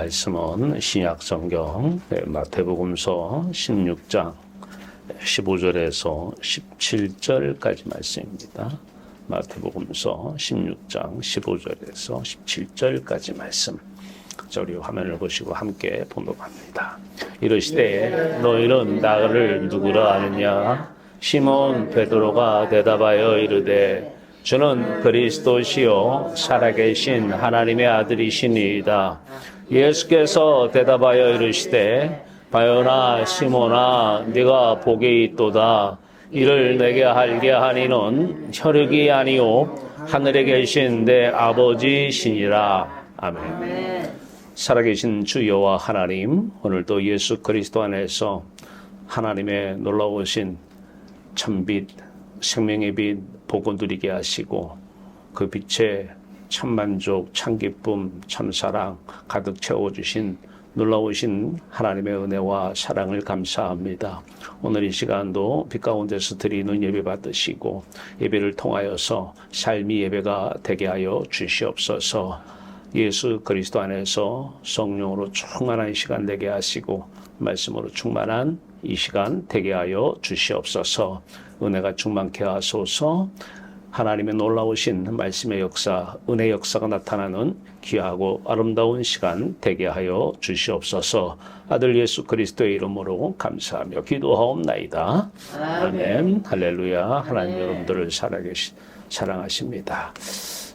말씀은 신약성경 마태복음서 16장 15절에서 17절까지 말씀입니다. 마태복음서 16장 15절에서 17절까지 말씀. 자, 우리 화면을 보시고 함께 봉독합니다. 이르시되 너희는 나를 누구라 아느냐? 시몬 베드로가 대답하여 이르되 주는 그리스도시요 살아계신 하나님의 아들이시니이다. 예수께서 대답하여 이르시되 바요나 시몬아 네가 복이 있도다. 이를 내게 알게 하니는 혈육이 아니요 하늘에 계신 내 아버지시니라. 아멘. 살아계신 주 여호와 하나님, 오늘도 예수 그리스도 안에서 하나님의 놀라우신 참빛, 생명의 빛, 복을 누리게 하시고 그 빛에 참만족, 참기쁨, 참사랑 가득 채워주신 놀라우신 하나님의 은혜와 사랑을 감사합니다. 오늘 이 시간도 빛 가운데서 드리는 예배 받으시고 예배를 통하여서 삶이 예배가 되게 하여 주시옵소서. 예수 그리스도 안에서 성령으로 충만한 시간 되게 하시고 말씀으로 충만한 이 시간 되게 하여 주시옵소서. 은혜가 충만케 하소서. 하나님의 놀라우신 말씀의 역사, 은혜의 역사가 나타나는 귀하고 아름다운 시간 되게 하여 주시옵소서. 아들 예수 그리스도의 이름으로 감사하며 기도하옵나이다. 아멘. 할렐루야. 하나님 여러분들을 사랑하십니다.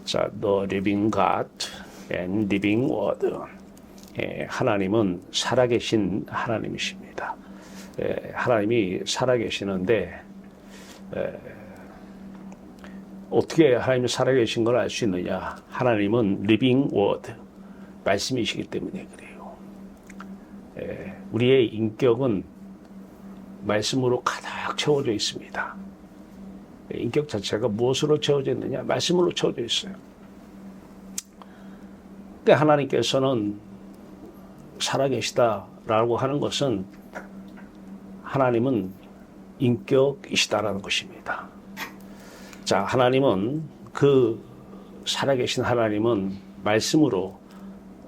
자, The Living God and Living Word. 하나님은 살아계신 하나님이십니다. 하나님이 살아계시는데 어떻게 하나님이 살아계신 걸 알 수 있느냐? 하나님은 living word, 말씀이시기 때문에 그래요. 우리의 인격은 말씀으로 가득 채워져 있습니다. 인격 자체가 무엇으로 채워져 있느냐? 말씀으로 채워져 있어요. 근데 하나님께서는 살아계시다라고 하는 것은 하나님은 인격이시다라는 것입니다. 자, 하나님은 그 살아계신 하나님은 말씀으로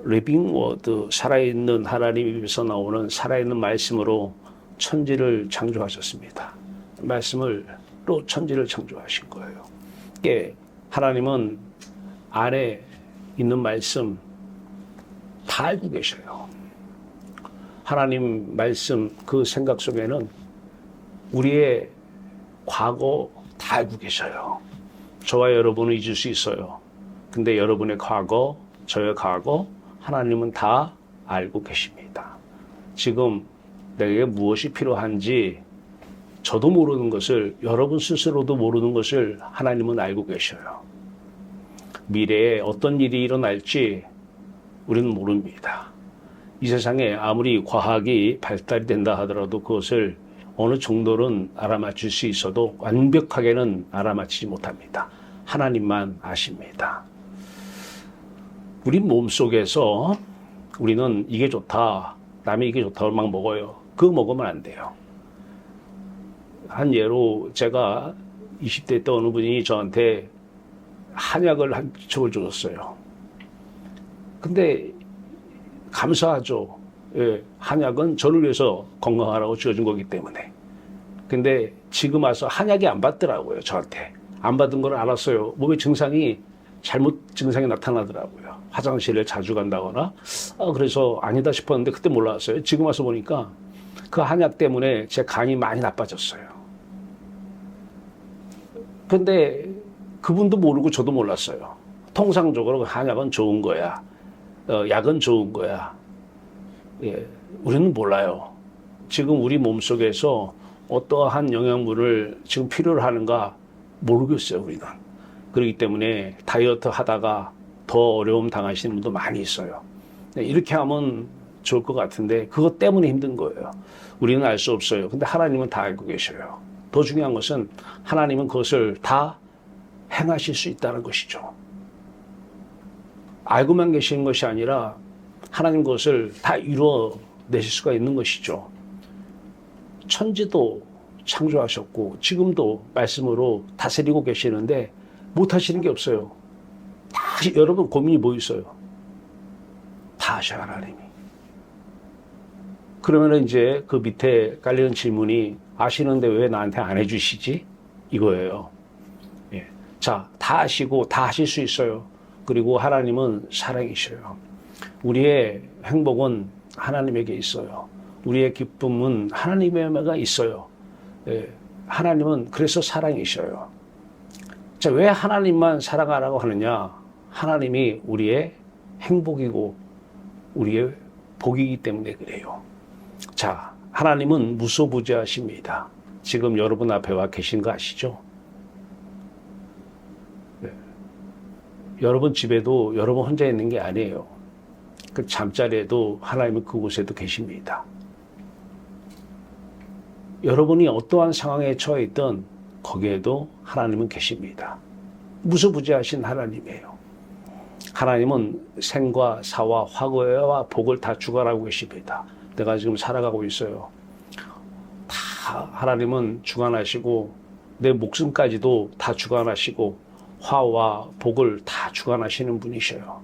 리빙 워드, 살아있는 하나님에서 나오는 살아있는 말씀으로 천지를 창조하셨습니다. 말씀으로 천지를 창조하신 거예요. 이게 하나님은 안에 있는 말씀 다 알고 계셔요. 하나님 말씀 그 생각 속에는 우리의 과거 다 알고 계셔요. 저와 여러분은 잊을 수 있어요. 근데 여러분의 과거, 저의 과거, 하나님은 다 알고 계십니다. 지금 내게 무엇이 필요한지 저도 모르는 것을, 여러분 스스로도 모르는 것을 하나님은 알고 계셔요. 미래에 어떤 일이 일어날지 우리는 모릅니다. 이 세상에 아무리 과학이 발달이 된다 하더라도 그것을 어느 정도는 알아맞힐 수 있어도 완벽하게는 알아맞히지 못합니다. 하나님만 아십니다. 우리 몸속에서 우리는 이게 좋다, 남이 이게 좋다고 막 먹어요. 그거 먹으면 안 돼요. 한 예로 제가 20대 때 어느 분이 저한테 한약을 한 첩을 줬어요. 근데 감사하죠. 예, 한약은 저를 위해서 건강하라고 주어진 거기 때문에. 근데 지금 와서 한약이 안 받더라고요, 저한테. 안 받은 걸 알았어요. 몸의 증상이 잘못 증상이 나타나더라고요. 화장실을 자주 간다거나. 그래서 아니다 싶었는데 그때 몰랐어요. 지금 와서 보니까 그 한약 때문에 제 간이 많이 나빠졌어요. 근데 그분도 모르고 저도 몰랐어요. 통상적으로 한약은 좋은 거야. 약은 좋은 거야. 예, 우리는 몰라요. 지금 우리 몸속에서 어떠한 영양분을 지금 필요로 하는가 모르겠어요, 우리는. 그렇기 때문에 다이어트 하다가 더 어려움 당하시는 분도 많이 있어요. 이렇게 하면 좋을 것 같은데 그것 때문에 힘든 거예요. 우리는 알 수 없어요. 근데 하나님은 다 알고 계셔요. 더 중요한 것은 하나님은 그것을 다 행하실 수 있다는 것이죠. 알고만 계시는 것이 아니라 하나님 그것을 다 이루어내실 수가 있는 것이죠. 천지도 창조하셨고 지금도 말씀으로 다스리고 계시는데 못하시는 게 없어요. 다 여러분 고민이 뭐 있어요? 다 하셔요, 하나님이. 그러면 이제 그 밑에 깔리는 질문이 아시는데 왜 나한테 안 해주시지? 이거예요. 예. 자, 다 아시고 다 하실 수 있어요. 그리고 하나님은 사랑이셔요. 우리의 행복은 하나님에게 있어요. 우리의 기쁨은 하나님에게 있어요. 예. 하나님은 그래서 사랑이셔요. 자, 왜 하나님만 사랑하라고 하느냐? 하나님이 우리의 행복이고 우리의 복이기 때문에 그래요. 자, 하나님은 무소부재하십니다. 지금 여러분 앞에 와 계신 거 아시죠? 네. 여러분 집에도 여러분 혼자 있는 게 아니에요. 그 잠자리에도 하나님은 그곳에도 계십니다. 여러분이 어떠한 상황에 처해 있든 거기에도 하나님은 계십니다. 무소부재하신 하나님이에요. 하나님은 생과 사와 화고와 복을 다 주관하고 계십니다. 내가 지금 살아가고 있어요. 다 하나님은 주관하시고 내 목숨까지도 다 주관하시고 화와 복을 다 주관하시는 분이셔요.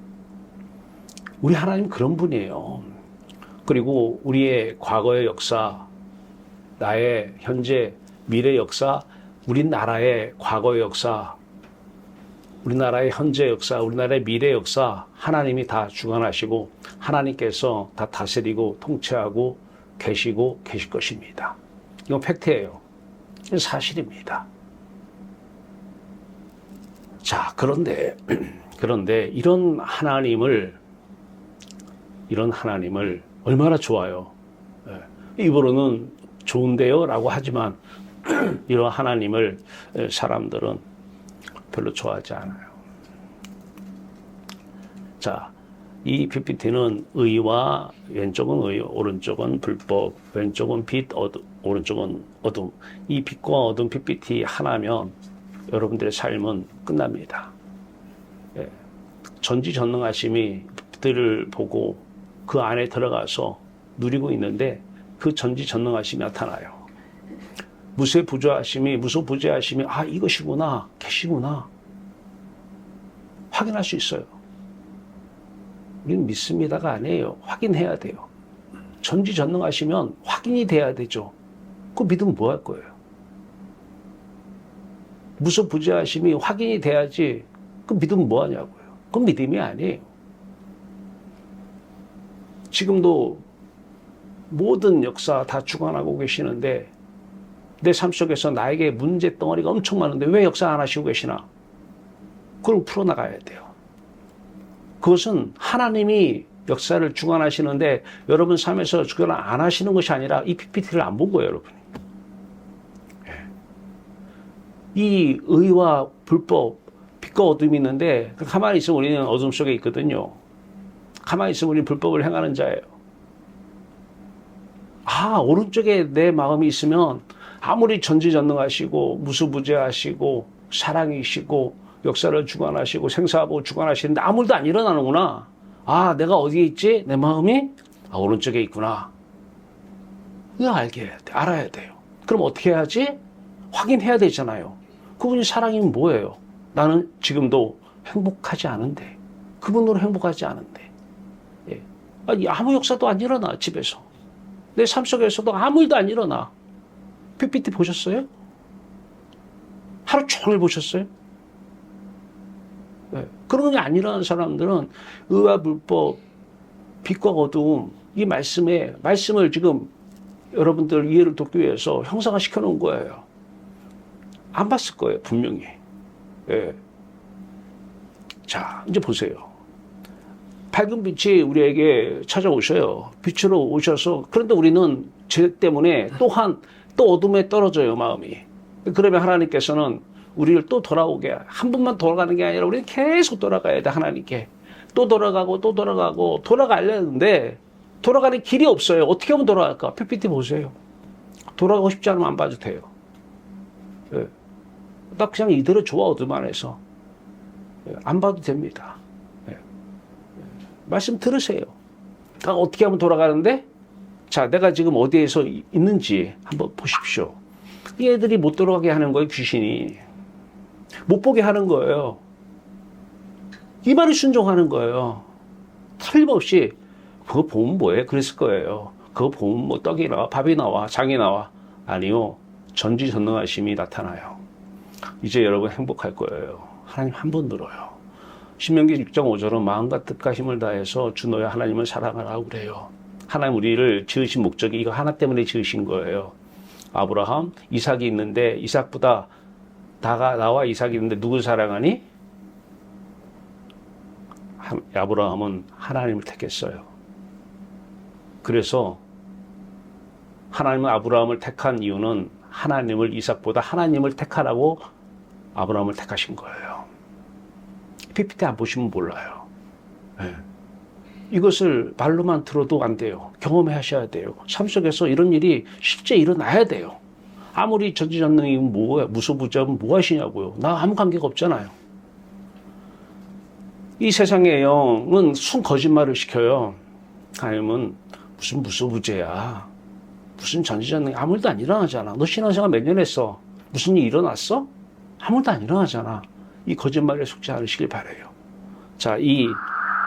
우리 하나님 그런 분이에요. 그리고 우리의 과거의 역사, 나의 현재, 미래 역사, 우리나라의 과거의 역사, 우리나라의 현재 역사, 우리나라의 미래 역사 하나님이 다 주관하시고 하나님께서 다 다스리고 통치하고 계시고 계실 것입니다. 이건 팩트예요. 이건 사실입니다. 자, 그런데 이런 하나님을 얼마나 좋아요. 입으로는 좋은데요 라고 하지만 이런 하나님을 사람들은 별로 좋아하지 않아요. 자, 이 PPT는 의와 왼쪽은 의, 오른쪽은 불법, 왼쪽은 빛, 오른쪽은 어둠. 이 빛과 어둠 PPT 하나면 여러분들의 삶은 끝납니다. 예. 전지전능하심이 빛을 보고 그 안에 들어가서 누리고 있는데 그 전지전능하심이 나타나요. 무소부재하심이 아, 이것이구나, 계시구나 확인할 수 있어요. 우리는 믿습니다가 아니에요. 확인해야 돼요. 전지전능하시면 확인이 돼야 되죠. 그 믿으면 뭐 할 거예요? 무소부재하심이 확인이 돼야지 그 믿으면 뭐 하냐고요. 그건 믿음이 아니에요. 지금도 모든 역사 다 주관하고 계시는데 내 삶 속에서 나에게 문제 덩어리가 엄청 많은데 왜 역사 안 하시고 계시나? 그걸 풀어나가야 돼요. 그것은 하나님이 역사를 주관하시는데 여러분 삶에서 주관 안 하시는 것이 아니라 이 PPT를 안 본 거예요, 여러분이. 이 의와 불법, 빛과 어둠이 있는데 가만히 있으면 우리는 어둠 속에 있거든요. 가만히 있으면 우리는 불법을 행하는 자예요. 아, 오른쪽에 내 마음이 있으면 아무리 전지전능하시고 무소부재하시고 사랑이시고 역사를 주관하시고 생사하고 주관하시는데 아무 일도 안 일어나는구나. 아, 내가 어디에 있지? 내 마음이 오른쪽에 있구나. 이거 알아야 돼요. 그럼 어떻게 해야지? 확인해야 되잖아요. 그분이 사랑이면 뭐예요? 나는 지금도 행복하지 않은데, 그분으로 행복하지 않은데, 예. 아무 역사도 안 일어나. 집에서 내 삶 속에서도 아무 일도 안 일어나. PPT 보셨어요? 하루 종일 보셨어요? 네. 그런 게 안 일어나는 사람들은 의와 불법, 빛과 어두움, 이 말씀을 지금 여러분들 이해를 돕기 위해서 형상화 시켜놓은 거예요. 안 봤을 거예요, 분명히. 네. 자, 이제 보세요. 밝은 빛이 우리에게 찾아오셔요. 빛으로 오셔서, 그런데 우리는 죄 때문에 또 어둠에 떨어져요, 마음이. 그러면 하나님께서는 우리를 또 돌아오게, 한 번만 돌아가는 게 아니라 우리는 계속 돌아가야 돼, 하나님께. 또 돌아가고 돌아가려는데 돌아가는 길이 없어요. 어떻게 하면 돌아갈까? PPT 보세요. 돌아가고 싶지 않으면 안 봐도 돼요. 예. 나 그냥 이대로 좋아, 어둠 안에서. 예. 안 봐도 됩니다. 예. 말씀 들으세요. 나 어떻게 하면 돌아가는데? 자, 내가 지금 어디에서 있는지 한번 보십시오. 이 애들이 못 돌아가게 하는 거예요, 귀신이. 못 보게 하는 거예요. 이 말에 순종하는 거예요. 틀림없이 그거 보면 뭐해? 그랬을 거예요. 그거 보면 뭐 떡이 나와, 밥이 나와, 장이 나와. 아니요. 전지전능하심이 나타나요. 이제 여러분 행복할 거예요. 하나님 한 번 들어요. 신명기 6장 5절은 마음과 뜻과 힘을 다해서 주 너의 하나님을 사랑하라고 그래요. 하나님 우리를 지으신 목적이 이거 하나 때문에 지으신 거예요. 아브라함, 이삭이 있는데 이삭보다 나와 이삭이 있는데 누굴 사랑하니? 아브라함은 하나님을 택했어요. 그래서 하나님은 아브라함을 택한 이유는 하나님을 이삭보다 하나님을 택하라고 아브라함을 택하신 거예요. PPT 안 보시면 몰라요. 네. 이것을 말로만 들어도 안 돼요. 경험하셔야 돼요. 삶 속에서 이런 일이 실제 일어나야 돼요. 아무리 전지전능이 뭐야, 무소부자면 뭐 하시냐고요. 나 아무 관계가 없잖아요. 이 세상의 영은 순 거짓말을 시켜요. 하나님은 무슨 무소부재야. 무슨 전지전능 아무 일도 안 일어나잖아. 너 신앙생활 몇 년 했어? 무슨 일 일어났어? 아무 일도 안 일어나잖아. 이 거짓말에 속지 않으시길 바라요. 자, 이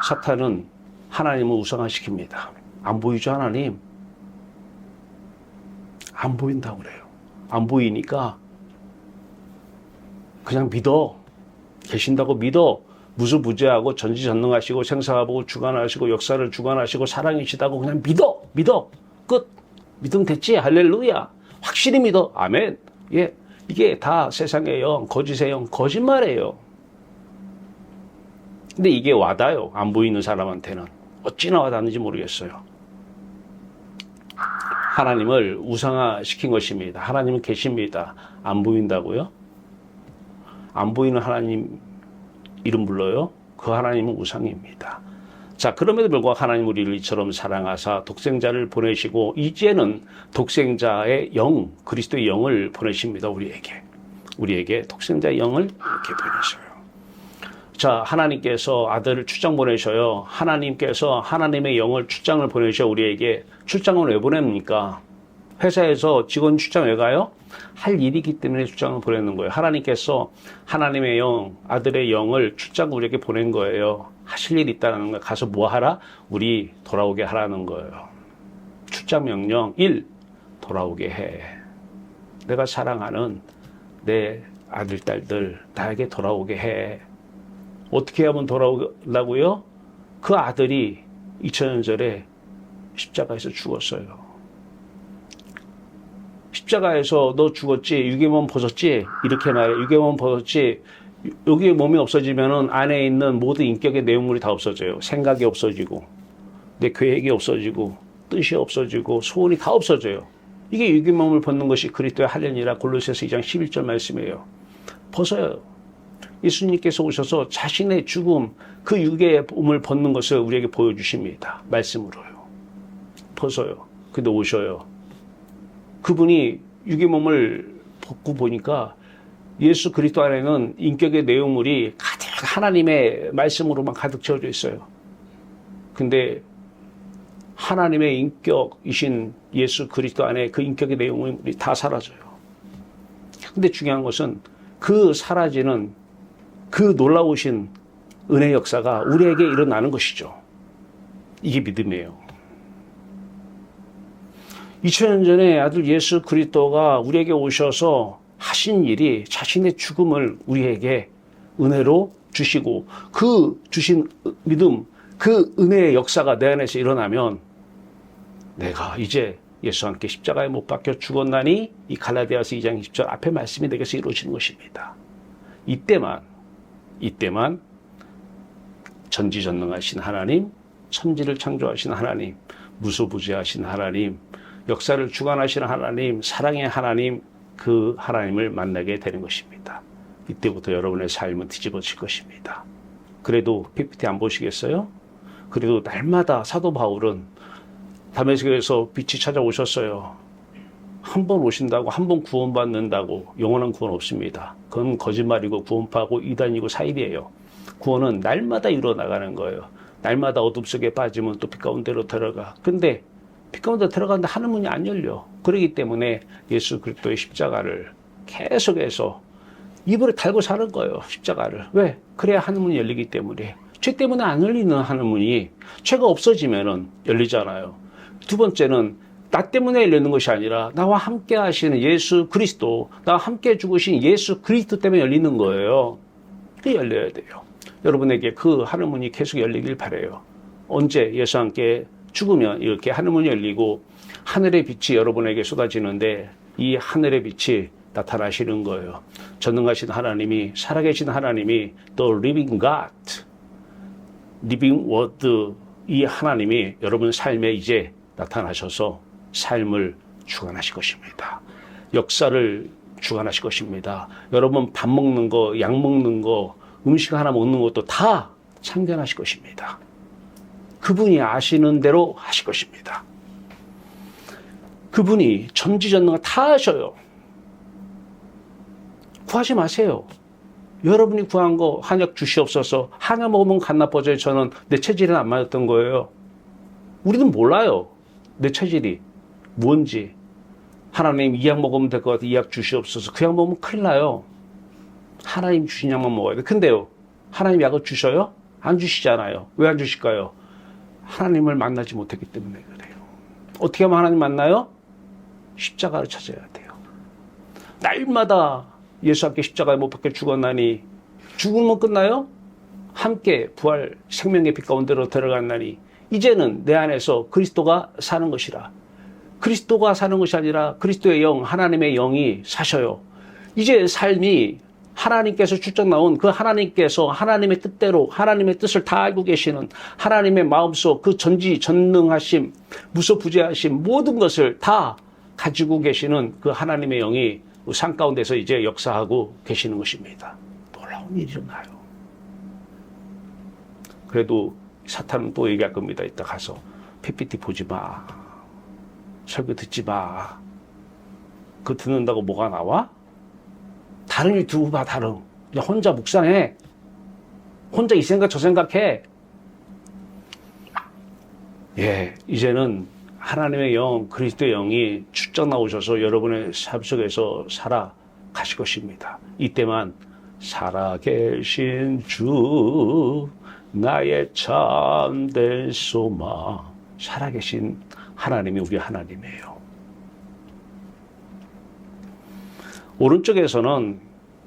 사탄은 하나님을 우상화시킵니다. 안 보이죠, 하나님? 안 보인다고 그래요. 안 보이니까 그냥 믿어. 계신다고 믿어. 무소부재하고 전지전능하시고 생사하고 주관하시고 역사를 주관하시고 사랑이시다고 그냥 믿어. 믿어. 끝. 믿음 됐지? 할렐루야. 확실히 믿어. 아멘. 예. 이게 다 세상의 영, 거짓의 영, 거짓말이에요. 근데 이게 와닿아요. 안 보이는 사람한테는. 어찌나 와닿는지 모르겠어요. 하나님을 우상화시킨 것입니다. 하나님은 계십니다. 안 보인다고요? 안 보이는 하나님 이름 불러요? 그 하나님은 우상입니다. 자, 그럼에도 불구하고 하나님 우리를 이처럼 사랑하사 독생자를 보내시고 이제는 독생자의 영, 그리스도의 영을 보내십니다. 우리에게 독생자의 영을 이렇게 보내셔요. 자, 하나님께서 아들을 출장 보내셔요. 하나님께서 하나님의 영을 출장을 보내셔 우리에게. 출장을 왜 보냅니까? 회사에서 직원 출장 왜 가요? 할 일이기 때문에 출장을 보내는 거예요. 하나님께서 하나님의 영, 아들의 영을 출장 우리에게 보낸 거예요. 하실 일이 있다는 거예요. 가서 뭐 하라? 우리 돌아오게 하라는 거예요. 출장 명령 1. 돌아오게 해. 내가 사랑하는 내 아들, 딸들 나에게 돌아오게 해. 어떻게 하면 돌아오려고요? 그 아들이 2000년 전에 십자가에서 죽었어요. 십자가에서 너 죽었지? 유괴몸 벗었지? 이렇게 말해. 유괴몸 벗었지? 여기 몸이 없어지면은 안에 있는 모든 인격의 내용물이 다 없어져요. 생각이 없어지고, 내 계획이 없어지고, 뜻이 없어지고, 소원이 다 없어져요. 이게 유괴몸을 벗는 것이 그리스도의 할례니라 골로새서 2장 11절 말씀이에요. 벗어요. 예수님께서 오셔서 자신의 죽음, 그 유괴의 몸을 벗는 것을 우리에게 보여주십니다. 말씀으로요. 벗어요. 근데 오셔요. 그분이 유괴몸을 벗고 보니까 예수 그리스도 안에는 인격의 내용물이 가득 하나님의 말씀으로만 가득 채워져 있어요. 근데 하나님의 인격이신 예수 그리스도 안에 그 인격의 내용물이 다 사라져요. 근데 중요한 것은 그 사라지는 그 놀라우신 은혜 역사가 우리에게 일어나는 것이죠. 이게 믿음이에요. 2000년 전에 아들 예수 그리스도가 우리에게 오셔서 하신 일이 자신의 죽음을 우리에게 은혜로 주시고 그 주신 믿음, 그 은혜의 역사가 내 안에서 일어나면 내가 이제 예수와 함께 십자가에 못 박혀 죽었나니 이 갈라디아서 2장 20절 앞에 말씀이 내게서 이루어지는 것입니다. 이때만 전지전능하신 하나님, 천지를 창조하신 하나님, 무소부재하신 하나님, 역사를 주관하시는 하나님, 사랑의 하나님, 그 하나님을 만나게 되는 것입니다. 이때부터 여러분의 삶은 뒤집어질 것입니다. 그래도 PPT 안 보시겠어요? 그래도 날마다 사도 바울은 다메섹에서 빛이 찾아오셨어요. 한 번 오신다고, 한 번 구원받는다고 영원한 구원 없습니다. 그건 거짓말이고 구원파고 이단이고 사입이에요. 구원은 날마다 일어나가는 거예요. 날마다 어둠 속에 빠지면 또 빛 가운데로 들어가. 근데 빛 가운데 들어가는데 하늘 문이 안 열려. 그렇기 때문에 예수 그리스도의 십자가를 계속해서 입으로 달고 사는 거예요. 십자가를. 왜? 그래야 하늘 문이 열리기 때문에. 죄 때문에 안 열리는 하늘 문이 죄가 없어지면은 열리잖아요. 두 번째는 나 때문에 열리는 것이 아니라 나와 함께 하시는 예수 그리스도, 나와 함께 죽으신 예수 그리스도 때문에 열리는 거예요. 그게 열려야 돼요. 여러분에게 그 하늘문이 계속 열리길 바라요. 언제 예수와 함께 죽으면 이렇게 하늘문이 열리고 하늘의 빛이 여러분에게 쏟아지는데 이 하늘의 빛이 나타나시는 거예요. 전능하신 하나님이, 살아계신 하나님이 또 living God, living word, 이 하나님이 여러분 삶에 이제 나타나셔서 삶을 주관하실 것입니다. 역사를 주관하실 것입니다. 여러분 밥 먹는 거, 약 먹는 거, 음식 하나 먹는 것도 다 참견하실 것입니다. 그분이 아시는 대로 하실 것입니다. 그분이 전지전능을 다 하셔요. 구하지 마세요. 여러분이 구한 거 한약 주시옵소서. 한약 먹으면 간 나빠져요. 저는 내 체질은 안 맞았던 거예요. 우리는 몰라요. 내 체질이 뭔지. 하나님 이 약 먹으면 될 것 같아. 이 약 주시옵소서. 그 약 먹으면 큰일 나요. 하나님 주신 약만 먹어야 돼. 근데요, 하나님 약을 주셔요? 안 주시잖아요. 왜 안 주실까요? 하나님을 만나지 못했기 때문에 그래요. 어떻게 하면 하나님 만나요? 십자가를 찾아야 돼요. 날마다 예수 함께 십자가에 못 박혀 죽었나니 죽으면 끝나요? 함께 부활 생명의 빛 가운데로 들어갔나니 이제는 내 안에서 그리스도가 사는 것이라. 그리스도가 사는 것이 아니라 그리스도의 영, 하나님의 영이 사셔요. 이제 삶이 하나님께서 출정 나온 그 하나님께서 하나님의 뜻대로 하나님의 뜻을 다 알고 계시는 하나님의 마음속 그 전지전능하심, 무소부재하심 모든 것을 다 가지고 계시는 그 하나님의 영이 삶 가운데서 이제 역사하고 계시는 것입니다. 놀라운 일이 일어나요. 그래도 사탄은 또 얘기할 겁니다. 이따 가서 PPT 보지 마. 설교 듣지 마. 그거 듣는다고 뭐가 나와? 다른 일 두고 봐, 다른. 그냥 혼자 묵상해. 혼자 이 생각 저 생각해. 예, 이제는 하나님의 영, 그리스도의 영이 출정 나오셔서 여러분의 삶 속에서 살아가실 것입니다. 이때만 살아계신 주, 나의 참된 소망. 살아계신 하나님이 우리 하나님이에요. 오른쪽에서는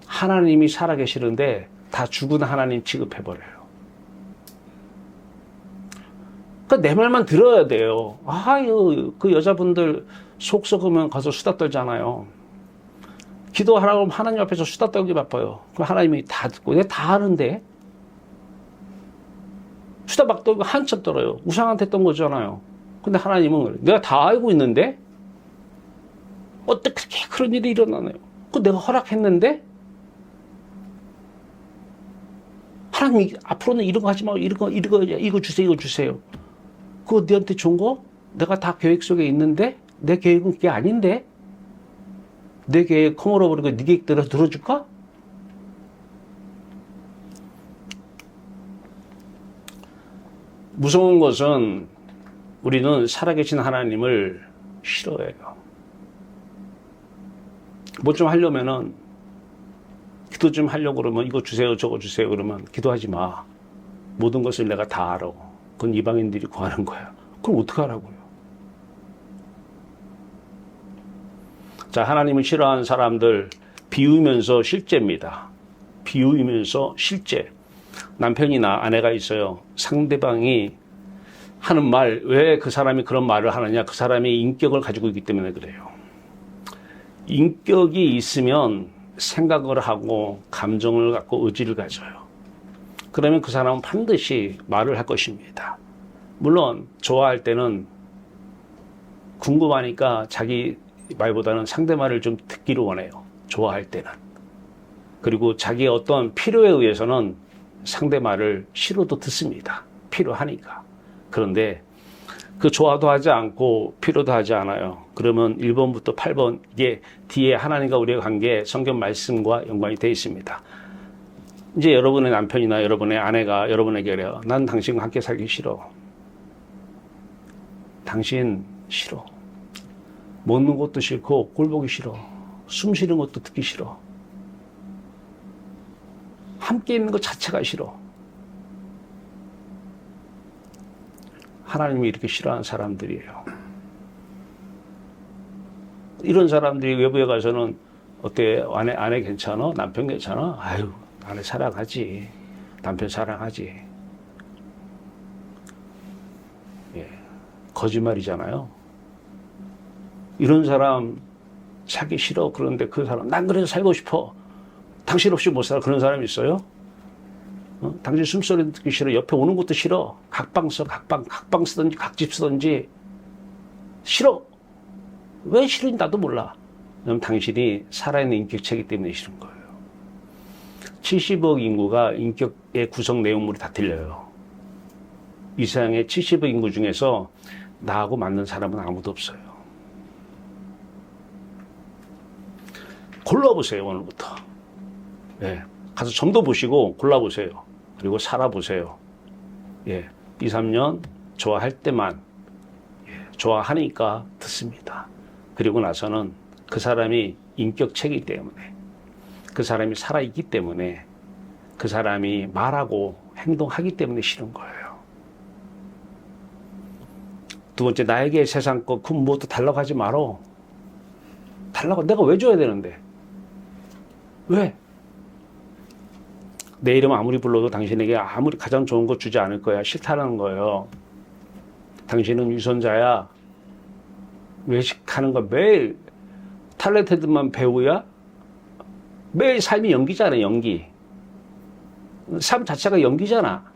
하나님이 살아계시는데 다 죽은 하나님 취급해버려요. 그러니까 내 말만 들어야 돼요. 아유, 그 여자분들 속 썩으면 가서 수다 떨잖아요. 기도하라고 하면 하나님 앞에서 수다 떨기 바빠요. 그럼 하나님이 다 듣고, 내가 다 하는데? 수다 막 떨고 한참 떨어요. 우상한테 떤 거잖아요. 근데 하나님은 내가 다 알고 있는데? 어떻게 그런 일이 일어나나요? 그 내가 허락했는데? 하나님, 앞으로는 이런 거 하지 말고, 이거 주세요, 이거 주세요. 그거 너한테 좋은 거? 내가 다 계획 속에 있는데? 내 계획은 그게 아닌데? 내 계획 커물어버리고 네 계획 들어줄까? 무서운 것은 우리는 살아계신 하나님을 싫어해요. 뭐 좀 하려면은, 기도 좀 하려고 그러면 이거 주세요, 저거 주세요 그러면 기도하지 마. 모든 것을 내가 다 알아. 그건 이방인들이 구하는 거야. 그럼 어떡하라고요? 자, 하나님을 싫어하는 사람들, 비우면서 실제입니다. 비우면서 실제. 남편이나 아내가 있어요. 상대방이 하는 말, 왜 그 사람이 그런 말을 하느냐? 그 사람이 인격을 가지고 있기 때문에 그래요. 인격이 있으면 생각을 하고 감정을 갖고 의지를 가져요. 그러면 그 사람은 반드시 말을 할 것입니다. 물론 좋아할 때는 궁금하니까 자기 말보다는 상대 말을 좀 듣기를 원해요. 좋아할 때는. 그리고 자기의 어떤 필요에 의해서는 상대 말을 싫어도 듣습니다. 필요하니까. 그런데 그 좋아도 하지 않고 필요도 하지 않아요. 그러면 1번부터 8번 이게 뒤에 하나님과 우리의 관계 성경 말씀과 연관이 되어 있습니다. 이제 여러분의 남편이나 여러분의 아내가 여러분에게 그래요. 난 당신과 함께 살기 싫어. 당신 싫어. 먹는 것도 싫고 꼴 보기 싫어. 숨 쉬는 것도 듣기 싫어. 함께 있는 것 자체가 싫어. 하나님이 이렇게 싫어하는 사람들이에요. 이런 사람들이 외부에 가서는 어때? 아내 괜찮아? 남편 괜찮아? 아유, 아내 사랑하지. 남편 사랑하지. 예, 거짓말이잖아요. 이런 사람 사기 싫어. 그런데 그 사람, 난 그래서 살고 싶어. 당신 없이 못 살아. 그런 사람 있어요? 당신 숨소리 듣기 싫어. 옆에 오는 것도 싫어. 각방 쓰든지 각집 쓰든지 싫어. 왜 싫은지 나도 몰라. 그럼 당신이 살아있는 인격체이기 때문에 싫은 거예요. 70억 인구가 인격의 구성 내용물이 다 틀려요. 이 세상에 70억 인구 중에서 나하고 맞는 사람은 아무도 없어요. 골라보세요, 오늘부터. 예, 가서 점도 보시고 골라보세요. 그리고 살아보세요. 예, 2, 3년 좋아할 때만, 좋아하니까 듣습니다. 그리고 나서는 그 사람이 인격체이기 때문에, 그 사람이 살아있기 때문에, 그 사람이 말하고 행동하기 때문에 싫은 거예요. 두 번째, 나에게 세상 것, 그 무엇도 달라고 하지 말어. 달라고, 내가 왜 줘야 되는데? 왜? 내 이름 아무리 불러도 당신에게 아무리 가장 좋은 거 주지 않을 거야. 싫다는 거예요. 당신은 유선자야. 외식하는 거 매일 탤런트들만 배우야? 매일 삶이 연기잖아, 연기. 삶 자체가 연기잖아.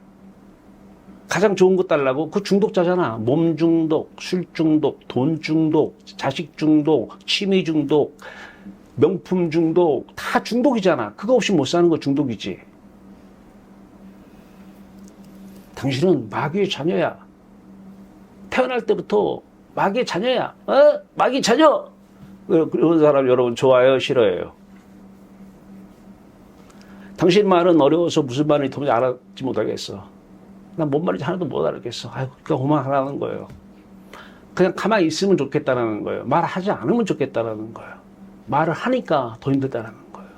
가장 좋은 거 달라고? 그 중독자잖아. 몸 중독, 술 중독, 돈 중독, 자식 중독, 취미 중독, 명품 중독, 다 중독이잖아. 그거 없이 못 사는 거 중독이지. 당신은 마귀의 자녀야. 태어날 때부터 마귀의 자녀야. 마귀 자녀! 그런 사람 여러분 좋아해요? 싫어해요? 당신 말은 어려워서 무슨 말인지 도무지 알아듣지 못하겠어. 난 뭔 말인지 하나도 못 알아듣겠어. 아이고, 그러니까 그만하라는 거예요. 그냥 가만히 있으면 좋겠다는 거예요. 말하지 않으면 좋겠다는 거예요. 말을 하니까 더 힘들다는 거예요.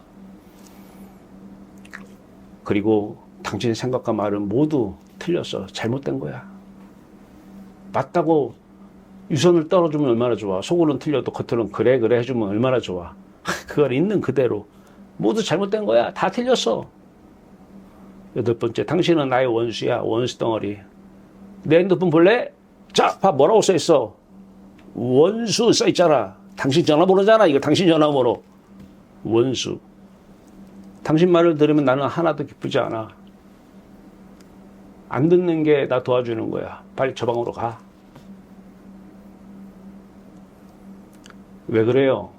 그리고 당신의 생각과 말은 모두 틀렸어. 잘못된 거야. 맞다고 유선을 떨어주면 얼마나 좋아. 속으로는 틀려도 겉으로는 그래 해주면 얼마나 좋아. 그걸 있는 그대로 모두 잘못된 거야. 다 틀렸어. 8번째, 당신은 나의 원수야. 원수 덩어리. 내 핸드폰 볼래? 자, 봐, 뭐라고 써있어? 원수 써있잖아. 당신 전화번호잖아. 이거 당신 전화번호. 원수. 당신 말을 들으면 나는 하나도 기쁘지 않아. 안 듣는 게 나 도와주는 거야. 빨리 저 방으로 가. 왜 그래요?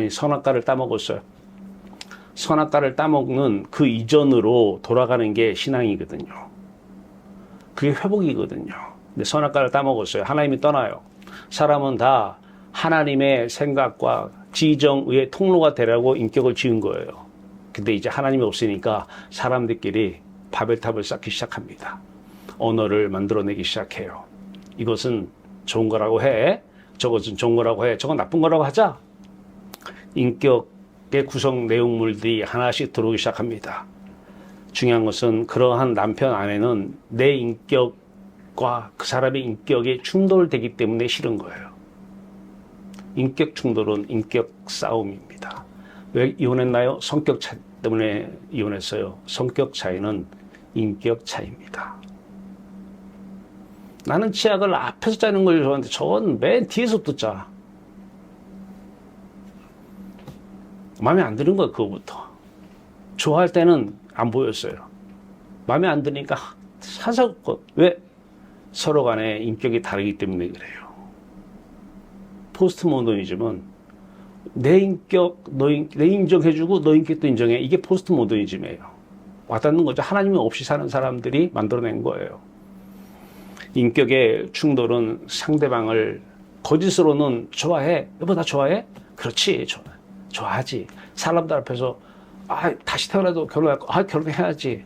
선악과를 따먹었어요. 선악과를 따먹는 그 이전으로 돌아가는 게 신앙이거든요. 그게 회복이거든요. 근데 선악과를 따먹었어요. 하나님이 떠나요. 사람은 다 하나님의 생각과 지정의 통로가 되라고 인격을 지은 거예요. 근데 이제 하나님이 없으니까 사람들끼리 바벨탑을 쌓기 시작합니다. 언어를 만들어내기 시작해요. 이것은 좋은 거라고 해. 저것은 좋은 거라고 해. 저건 나쁜 거라고 하자. 인격의 구성 내용물들이 하나씩 들어오기 시작합니다. 중요한 것은 그러한 남편 아내는 내 인격과 그 사람의 인격이 충돌되기 때문에 싫은 거예요. 인격 충돌은 인격 싸움입니다. 왜 이혼했나요? 성격 차이 때문에 이혼했어요. 성격 차이는 인격 차이입니다. 나는 치약을 앞에서 짜는 걸 좋아하는데 저건 맨 뒤에서부터 짜. 마음에 안 드는 거야, 그거부터. 좋아할 때는 안 보였어요. 마음에 안 드니까 사사건. 왜? 서로 간에 인격이 다르기 때문에 그래요. 포스트 모더니즘은 내 인격, 내 인정해주고 너 인격도 인정해. 이게 포스트 모더니즘이에요. 와닿는 거죠. 하나님이 없이 사는 사람들이 만들어낸 거예요. 인격의 충돌은 상대방을 거짓으로는 좋아해. 여보, 나 좋아해? 그렇지. 좋아하지. 사람들 앞에서 다시 태어나도 결혼할 거. 결혼해야지.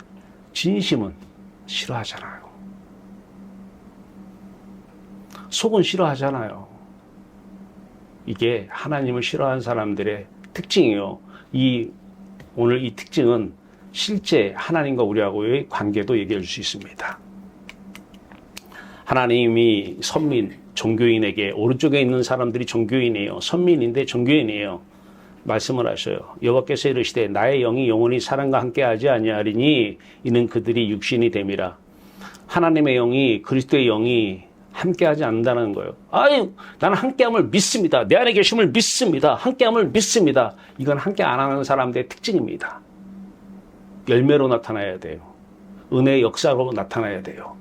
진심은 싫어하잖아요. 속은 싫어하잖아요. 이게 하나님을 싫어하는 사람들의 특징이에요. 오늘 이 특징은 실제 하나님과 우리하고의 관계도 얘기해 줄 수 있습니다. 하나님이 선민, 종교인에게, 오른쪽에 있는 사람들이 종교인이에요. 선민인데 종교인이에요. 말씀을 하셔요. 여호와께서 이르시되 나의 영이 영원히 사람과 함께하지 아니하리니 이는 그들이 육신이 됨이라. 하나님의 영이, 그리스도의 영이 함께하지 않는다는 거예요. 아유, 나는 함께함을 믿습니다. 내 안에 계심을 믿습니다. 함께함을 믿습니다. 이건 함께 안 하는 사람들의 특징입니다. 열매로 나타나야 돼요. 은혜의 역사로 나타나야 돼요.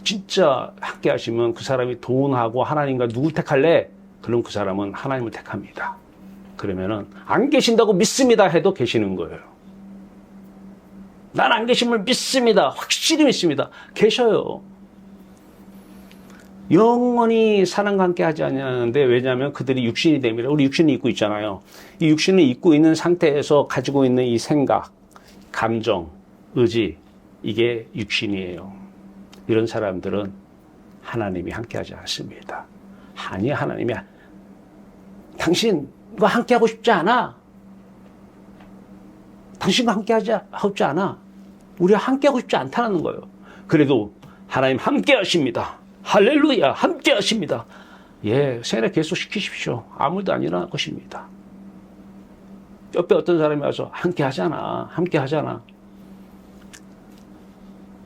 진짜 함께 하시면 그 사람이 돈하고 하나님과 누굴 택할래? 그럼 그 사람은 하나님을 택합니다. 그러면은 안 계신다고 믿습니다 해도 계시는 거예요. 난 안 계심을 믿습니다. 확실히 믿습니다. 계셔요. 영원히 사람과 함께 하지 않냐는데, 왜냐하면 그들이 육신이 됩니다. 우리 육신이 입고 있잖아요. 이 육신을 입고 있는 상태에서 가지고 있는 이 생각, 감정, 의지, 이게 육신이에요. 이런 사람들은 하나님이 함께 하지 않습니다. 아니, 하나님이 당신과 함께 하고 싶지 않아. 당신과 함께 하지 않아. 우리가 함께 하고 싶지 않다는 거예요. 그래도 하나님 함께 하십니다. 할렐루야, 함께 하십니다. 예, 세례 계속 시키십시오. 아무 일도 안 일어날 것입니다. 옆에 어떤 사람이 와서 함께 하잖아. 함께 하잖아.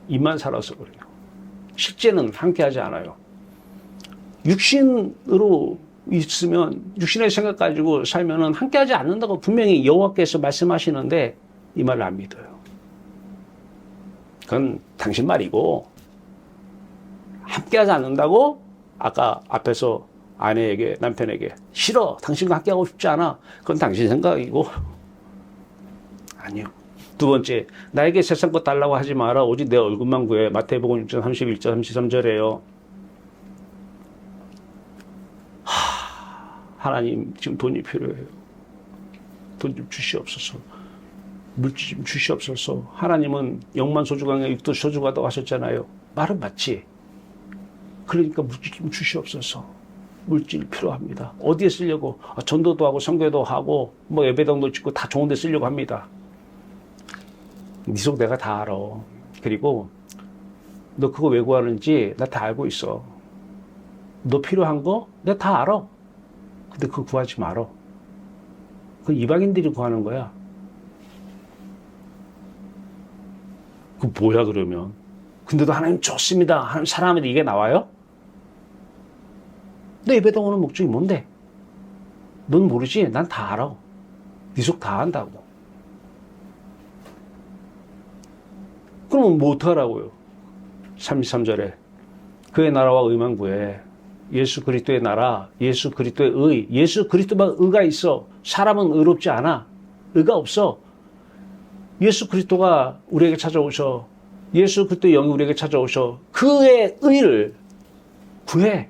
입만 살아서 그래요. 실제는 함께 하지 않아요. 육신으로 있으면, 육신의 생각 가지고 살면은 함께 하지 않는다고 분명히 여호와께서 말씀하시는데 이 말을 안 믿어요. 그건 당신 말이고, 함께 하지 않는다고 아까 앞에서 아내에게, 남편에게 싫어, 당신과 함께 하고 싶지 않아, 그건 당신 생각이고 아니요. 두 번째, 나에게 세상 것 달라고 하지 마라. 오직 내 얼굴만 구해. 마태복음 6장 31절 33절이에요. 하나님 지금 돈이 필요해요. 돈 좀 주시옵소서. 물질 좀 주시옵소서. 하나님은 영만 소중하게 육도 소중하다고 하셨잖아요. 말은 맞지. 그러니까 물질 좀 주시옵소서. 물질 필요합니다. 어디에 쓰려고? 전도도 하고 선교도 하고 뭐 예배당도 짓고 다 좋은 데 쓰려고 합니다. 네 속 내가 다 알아. 그리고 너 그거 왜 구하는지 나 다 알고 있어. 너 필요한 거 내가 다 알아. 근데 그거 구하지 말어. 그 이방인들이 구하는 거야. 그 뭐야 그러면? 근데도 하나님 좋습니다, 하나님 사랑합니다, 이게 나와요? 너 예배당 오는 목적이 뭔데? 넌 모르지? 난 다 알아. 네 속 다 안다고. 그러면 뭐 어떡하라고요? 33절에 그의 나라와 의만 구해. 예수 그리스도의 나라, 예수 그리스도의 의, 예수 그리스도만 의가 있어. 사람은 의롭지 않아. 의가 없어. 예수 그리스도가 우리에게 찾아오셔. 예수 그리스도의 영이 우리에게 찾아오셔. 그의 의를 구해.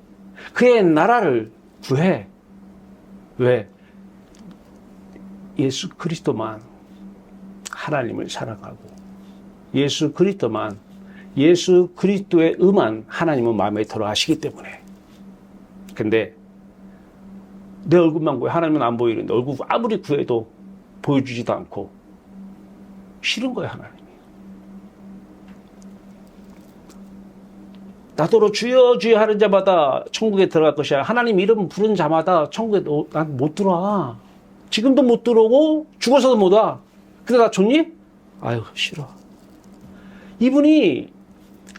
그의 나라를 구해. 왜? 예수 그리스도만 하나님을 사랑하고, 예수 그리스도만, 예수 그리스도의 의만 하나님은 마음에 들어 하시기 때문에. 근데 내 얼굴만 구해. 하나님은 안 보이는데 얼굴 아무리 구해도 보여주지도 않고 싫은 거야, 하나님이. 나더러 주여 주여 하는 자마다 천국에 들어갈 것이야. 하나님 이름 부른 자마다 천국에 난 못 들어와. 지금도 못 들어오고 죽어서도 못 와. 근데 나 좋니? 아유, 싫어. 이분이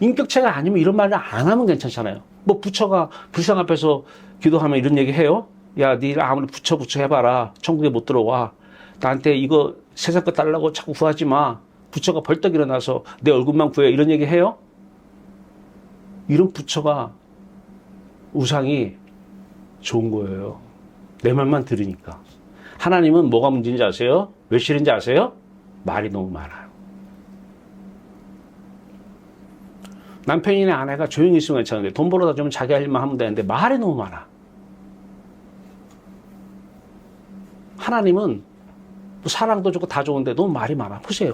인격체가 아니면 이런 말을 안 하면 괜찮잖아요. 뭐 부처가 불상 앞에서 기도하면 이런 얘기 해요? 야, 네 아무리 부처 해봐라. 천국에 못 들어와. 나한테 이거 세상 거 달라고 자꾸 구하지 마. 부처가 벌떡 일어나서 내 얼굴만 구해. 이런 얘기 해요? 이런 부처가, 우상이 좋은 거예요. 내 말만 들으니까. 하나님은 뭐가 문제인지 아세요? 왜 싫은지 아세요? 말이 너무 많아요. 남편이나 아내가 조용히 있으면 괜찮은데 돈 벌어다 주면 자기 할 일만 하면 되는데 말이 너무 많아. 하나님은 사랑도 좋고 다 좋은데 너무 말이 많아. 보세요.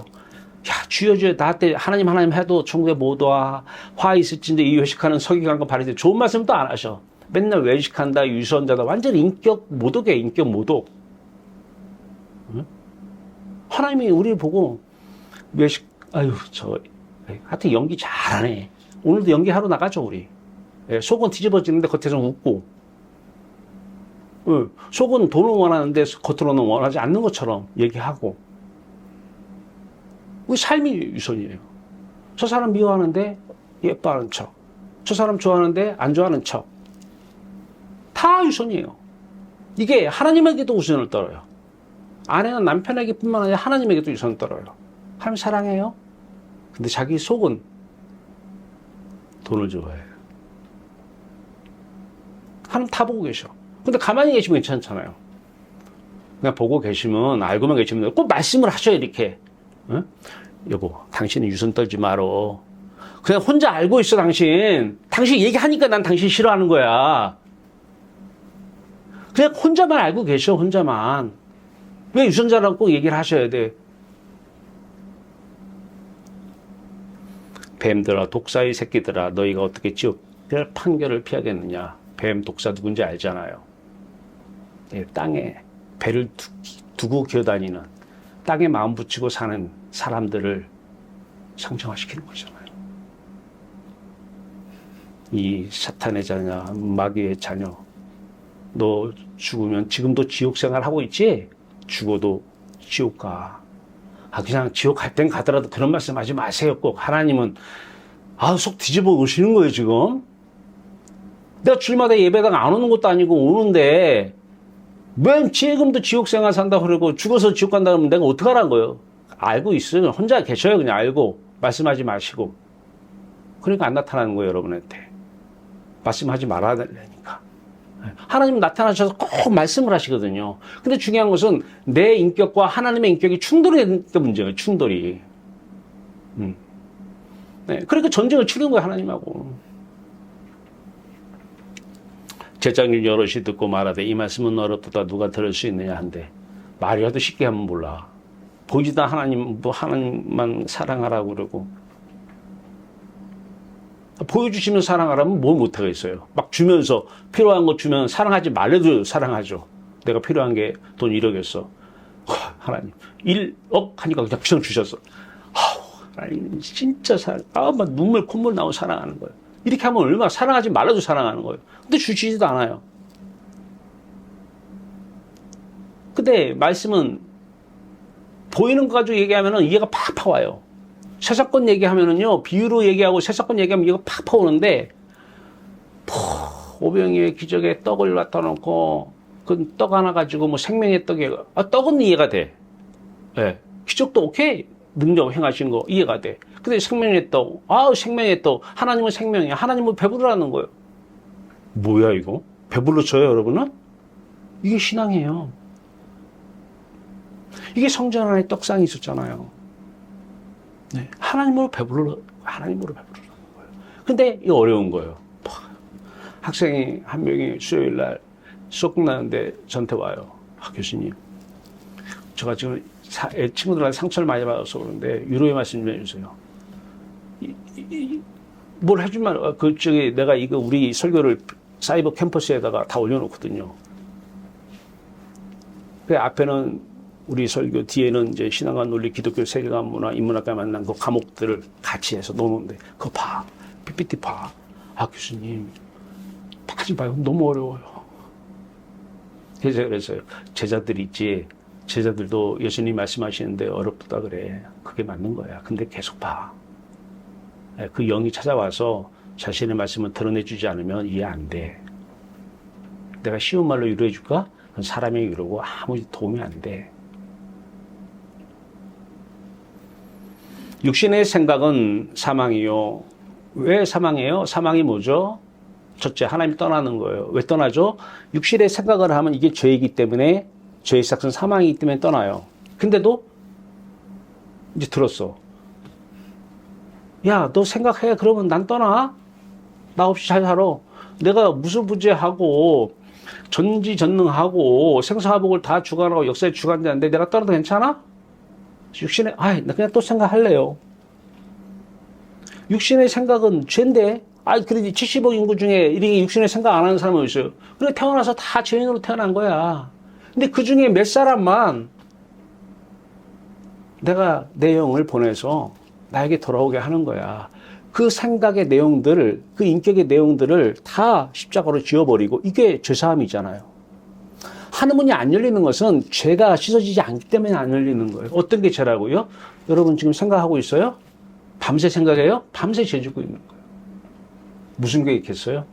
야, 주여 주여 나한테 하나님 해도 천국에 못 와. 화 있을진데 이 외식하는 서기관과 바리새인. 좋은 말씀도 안 하셔. 맨날 외식한다, 유선자다. 완전 인격 모독이야, 인격 모독. 응? 하나님이 우리를 보고 외식, 아유, 하여튼 연기 잘하네. 오늘도 연기하러 나가죠, 우리. 예, 속은 뒤집어지는데 겉에서는 웃고, 예, 속은 돈을 원하는데 겉으로는 원하지 않는 것처럼 얘기하고. 그 삶이 유선이에요. 저 사람 미워하는데 예뻐하는 척, 저 사람 좋아하는데 안 좋아하는 척, 다 유선이에요. 이게 하나님에게도 우선을 떨어요. 아내는 남편에게 뿐만 아니라 하나님에게도 우선을 떨어요. 하나님 사랑해요. 근데 자기 속은 돈을 좋아해요. 하나님 다 보고 계셔. 근데 가만히 계시면 괜찮잖아요. 그냥 보고 계시면, 알고만 계시면 꼭 말씀을 하셔요, 이렇게. 응? 여보, 당신은 유선 떨지 말어. 그냥 혼자 알고 있어, 당신. 당신 얘기하니까 난 당신 싫어하는 거야. 그냥 혼자만 알고 계셔, 혼자만. 왜 유선자라고 꼭 얘기를 하셔야 돼? 뱀들아, 독사의 새끼들아, 너희가 어떻게 지옥의 판결을 피하겠느냐. 뱀, 독사 누군지 알잖아요. 예, 땅에 배를 두고 기어다니는, 땅에 마음 붙이고 사는 사람들을 상징화시키는 거잖아요. 이 사탄의 자녀, 마귀의 자녀, 너 죽으면 지금도 지옥 생활 하고 있지? 죽어도 지옥 가. 그냥 지옥 갈 땐 가더라도 그런 말씀 하지 마세요. 꼭 하나님은 속 뒤집어 오시는 거예요, 지금. 내가 주일마다 예배당 안 오는 것도 아니고 오는데 왜 지금도 지옥 생활 산다 그러고 죽어서 지옥 간다 그러면 내가 어떡하라는 거예요? 알고 있어요. 혼자 계셔요. 그냥 알고. 말씀하지 마시고. 그러니까 안 나타나는 거예요, 여러분한테. 말씀하지 말아야 되니까. 하나님 나타나셔서 꼭 말씀을 하시거든요. 근데 중요한 것은 내 인격과 하나님의 인격이 충돌이 되는 게 문제예요. 충돌이. 네, 그러니까 전쟁을 치르는 거예요, 하나님하고. 제자들 여럿이 듣고 말하되 이 말씀은 어렵도다 누가 들을 수 있느냐 한데 말이라도 쉽게 하면 몰라. 보이지도 하나님, 뭐 하나님만 사랑하라고 그러고 보여주시면 사랑하라면 뭘 못하겠어요. 막 주면서 필요한 거 주면 사랑하지 말래도 사랑하죠. 내가 필요한 게 돈 1억이었어. 하나님 1억 하니까 그냥 주셨어. 하나님 진짜 막 눈물 콧물 나오고 사랑하는 거예요. 이렇게 하면 얼마나 사랑하지 말아도 사랑하는 거예요. 근데 주시지도 않아요. 근데 말씀은 보이는 거 가지고 얘기하면 이해가 팍팍 와요. 세사건 얘기하면은요, 비유로 얘기하고 세사건 얘기하면 이해가 팍팍 오는데, 오병이의 기적에 떡을 갖다 놓고, 그 떡 하나 가지고 뭐 생명의 떡이, 떡은 이해가 돼. 네. 기적도 오케이. 능력 행하신 거 이해가 돼. 근데 생명의 떡, 생명의 떡. 하나님은 생명이야. 하나님은 배부르라는 거예요. 뭐야, 이거? 배불러 줘요, 여러분은? 이게 신앙이에요. 이게 성전 안에 떡상이 있었잖아요. 네. 하나님으로 배부르라는 거예요. 근데 이거 어려운 거예요. 학생이 한 명이 수요일 날 수업 끝나는데 저한테 와요. 교수님, 제가 지금 친구들한테 상처를 많이 받아서 그러는데 위로의 말씀 좀 해주세요. 뭘 해주면 내가 이거 우리 설교를 사이버 캠퍼스에다가 다 올려놓거든요. 그 앞에는 우리 설교, 뒤에는 이제 신앙과 논리, 기독교, 세계관, 문화, 인문학과 만난 그 과목들을 같이 해서 넣어놓는데 그거 봐. PPT 봐. 교수님 하지 마요. 너무 어려워요. 그래서 제자들이 있지. 제자들도 예수님 말씀하시는데 어렵다 그래. 그게 맞는 거야. 근데 계속 봐. 그 영이 찾아와서 자신의 말씀을 드러내주지 않으면 이해 안 돼. 내가 쉬운 말로 위로해 줄까? 그건 사람의 위로고 아무 도움이 안 돼. 육신의 생각은 사망이요. 왜 사망이에요? 사망이 뭐죠? 첫째, 하나님 떠나는 거예요. 왜 떠나죠? 육신의 생각을 하면 이게 죄이기 때문에, 죄의 시작은 사망이기 때문에 떠나요. 근데도 이제 들었어. 야, 너 생각해. 그러면 난 떠나? 나 없이 잘 살아. 내가 무수부재하고 전지전능하고 생사화복을 다 주관하고 역사에 주관자인데 내가 떠나도 괜찮아? 육신의, 나 그냥 또 생각할래요. 육신의 생각은 죄인데, 그래도 70억 인구 중에 이렇게 육신의 생각 안 하는 사람이 있어요. 그래, 태어나서 다 죄인으로 태어난 거야. 근데 그 중에 몇 사람만 내가 내 영을 보내서 나에게 돌아오게 하는 거야. 그 생각의 내용들을, 그 인격의 내용들을 다 십자가로 지워버리고, 이게 죄사함이잖아요. 하늘문이 안 열리는 것은 죄가 씻어지지 않기 때문에 안 열리는 거예요. 어떤 게 죄라고요? 여러분 지금 생각하고 있어요? 밤새 생각해요? 밤새 죄 짓고 있는 거예요. 무슨 계획했어요?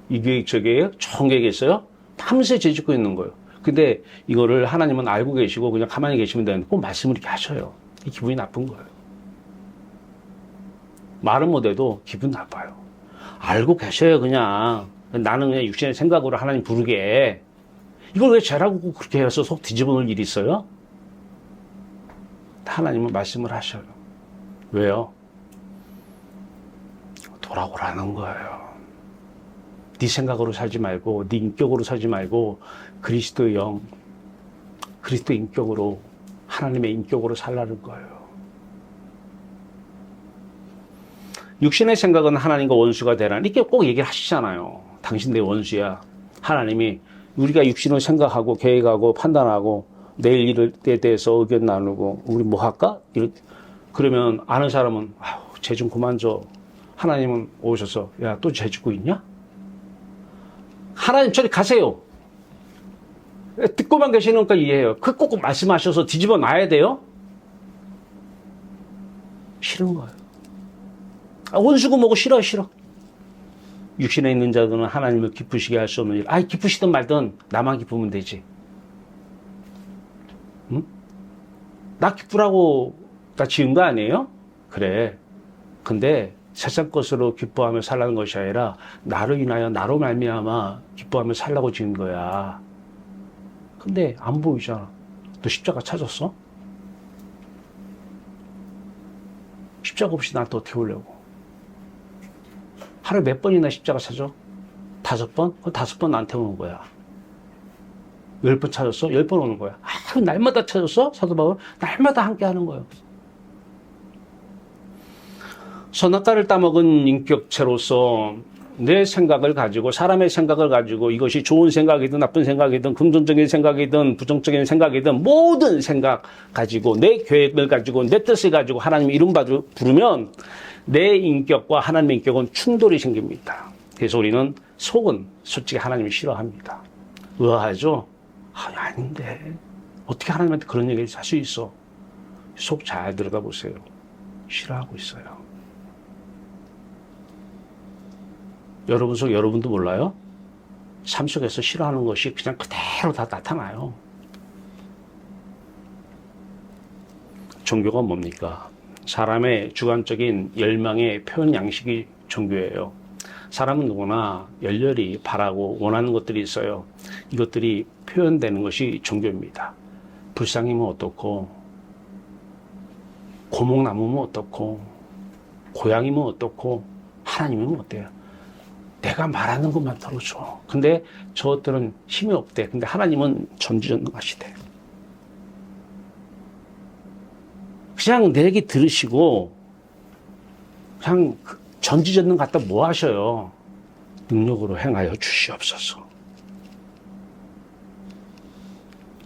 이 계획, 저 계획, 좋은 계획했어요? 밤새 죄 짓고 있는 거예요. 근데 이거를 하나님은 알고 계시고 그냥 가만히 계시면 되는데 꼭 말씀을 이렇게 하셔요. 이 기분이 나쁜 거예요. 말은 못해도 기분 나빠요. 알고 계셔요, 그냥. 나는 그냥 육신의 생각으로 하나님 부르게. 이걸 왜 죄라고 그렇게 해서 속 뒤집어 놓을 일이 있어요? 하나님은 말씀을 하셔요. 왜요? 돌아오라는 거예요. 네 생각으로 살지 말고, 네 인격으로 살지 말고, 그리스도의 영, 그리스도 인격으로, 하나님의 인격으로 살라는 거예요. 육신의 생각은 하나님과 원수가 되라. 이렇게 꼭 얘기를 하시잖아요. 당신 내 원수야. 하나님이 우리가 육신을 생각하고 계획하고 판단하고 내일 일에 대해서 의견 나누고 우리 뭐 할까? 그러면 아는 사람은 쟤 좀 그만 줘. 하나님은 오셔서 야, 또 죄 짓고 있냐? 하나님 저리 가세요. 듣고만 계시는 거 이해해요. 그 꼭 말씀하셔서 뒤집어 놔야 돼요? 싫은 거예요. 원수고 뭐고 싫어. 육신에 있는 자들은 하나님을 기쁘시게 할 수 없는 일. 기쁘시든 말든 나만 기쁘면 되지. 응? 나 기쁘라고 나 지은 거 아니에요? 그래. 근데 세상 것으로 기뻐하며 살라는 것이 아니라 나로 인하여 나로 말미암아 기뻐하며 살라고 지은 거야. 근데 안 보이잖아. 너 십자가 찾았어? 십자가 없이 나한테 어떻게 오려고? 하루에 몇 번이나 십자가 찾아? 5번? 그럼 5번 나한테 오는 거야. 10번 찾았어? 10번 오는 거야. 날마다 찾았어? 사도 바울? 날마다 함께 하는 거예요. 선악과를 따먹은 인격체로서 내 생각을 가지고, 사람의 생각을 가지고, 이것이 좋은 생각이든 나쁜 생각이든 긍정적인 생각이든 부정적인 생각이든 모든 생각 가지고, 내 계획을 가지고, 내 뜻을 가지고 하나님 이름 부르면 내 인격과 하나님의 인격은 충돌이 생깁니다. 그래서 우리는 속은 솔직히 하나님을 싫어합니다. 의아하죠? 아닌데 어떻게 하나님한테 그런 얘기를 할 수 있어? 속 잘 들여다보세요. 싫어하고 있어요. 여러분 속 여러분도 몰라요? 삶 속에서 싫어하는 것이 그냥 그대로 다 나타나요. 종교가 뭡니까? 사람의 주관적인 열망의 표현 양식이 종교예요. 사람은 누구나 열렬히 바라고 원하는 것들이 있어요. 이것들이 표현되는 것이 종교입니다. 불상이면 어떻고, 고목나무면 어떻고, 고양이면 어떻고, 하나님이면 어때요? 내가 말하는 것만 들어줘. 근데 저것들은 힘이 없대. 근데 하나님은 전지전능하시대. 그냥 내 얘기 들으시고 그냥 전지전능 갖다 뭐 하셔요? 능력으로 행하여 주시옵소서.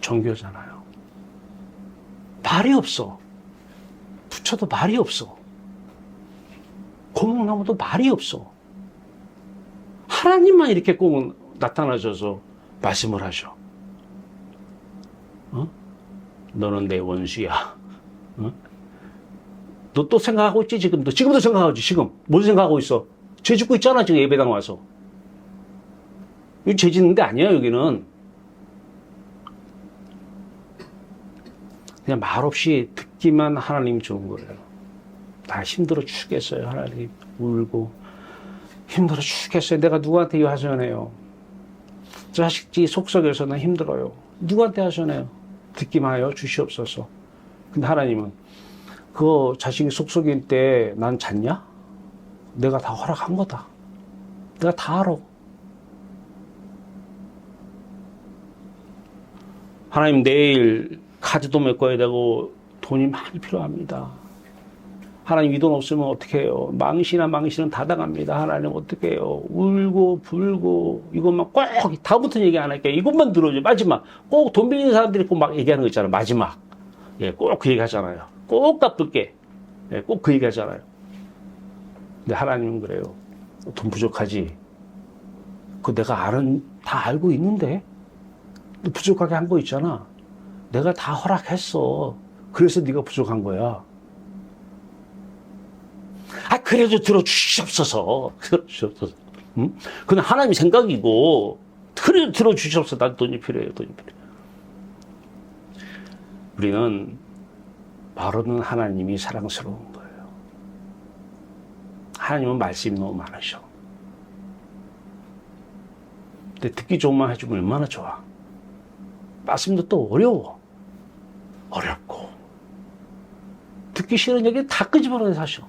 종교잖아요. 말이 없어. 부처도 말이 없어. 고목나무도 말이 없어. 하나님만 이렇게 꼭 나타나셔서 말씀을 하셔. 너는 내 원수야. 너 또 생각하고 있지, 지금도? 지금도 생각하고 있지, 지금. 뭘 생각하고 있어? 죄 짓고 있잖아, 지금 예배당 와서. 여기 죄 짓는 데 아니야, 여기는. 그냥 말없이 듣기만 하나님 좋은 거예요. 나 힘들어 죽겠어요, 하나님. 울고. 힘들어 죽겠어요. 내가 누구한테 하소연해요? 자식지 속썩여서 나 힘들어요. 누구한테 하소연해요? 듣기만 하여 주시옵소서. 근데 하나님은 그 자식이 속썩일 때 난 잤냐? 내가 다 허락한 거다. 내가 다 알아. 하나님 내일 카드도 메꿔야 되고 돈이 많이 필요합니다. 하나님 이 돈 없으면 어떻게 해요? 망신은 다 당합니다. 하나님 어떻게 해요? 울고 불고 이것만 꼭 다음부터는 얘기 안 할게요. 이것만 들어줘. 마지막 꼭 돈 빌리는 사람들이 꼭 막 얘기하는 거 있잖아요. 마지막 꼭 그 얘기 하잖아요. 꼭 갚을게. 꼭 그 얘기 하잖아요. 근데 하나님은 그래요. 돈 부족하지? 그 내가 다 알고 있는데? 너 부족하게 한 거 있잖아. 내가 다 허락했어. 그래서 네가 부족한 거야. 그래도 들어주시옵소서. 들어주시옵소서. 응? 그건 하나님 생각이고, 그래도 들어주시옵소서. 난 돈이 필요해요. 돈이 필요해요. 우리는 바로는 하나님이 사랑스러운 거예요. 하나님은 말씀이 너무 많으셔. 근데 듣기 좋은 말 해주면 얼마나 좋아. 말씀도 또 어렵고 듣기 싫은 얘기 다 끄집어내서 하셔.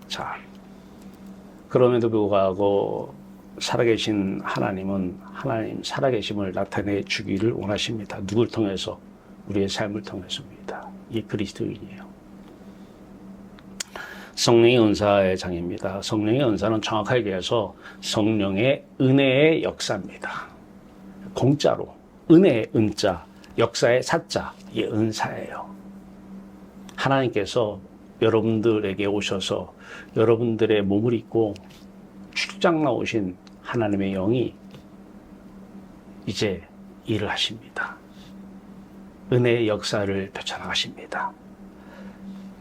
자, 그럼에도 불구하고 살아계신 하나님은 하나님 살아계심을 나타내 주기를 원하십니다. 누굴 통해서? 우리의 삶을 통해서입니다. 이게 그리스도인이에요. 성령의 은사의 장입니다. 성령의 은사는 정확하게 얘기해서 성령의 은혜의 역사입니다. 공짜로 은혜의 은자, 역사의 사자, 이게 은사예요. 하나님께서 여러분들에게 오셔서 여러분들의 몸을 입고 출장 나오신 하나님의 영이 이제 일을 하십니다. 은혜의 역사를 펼쳐나가십니다.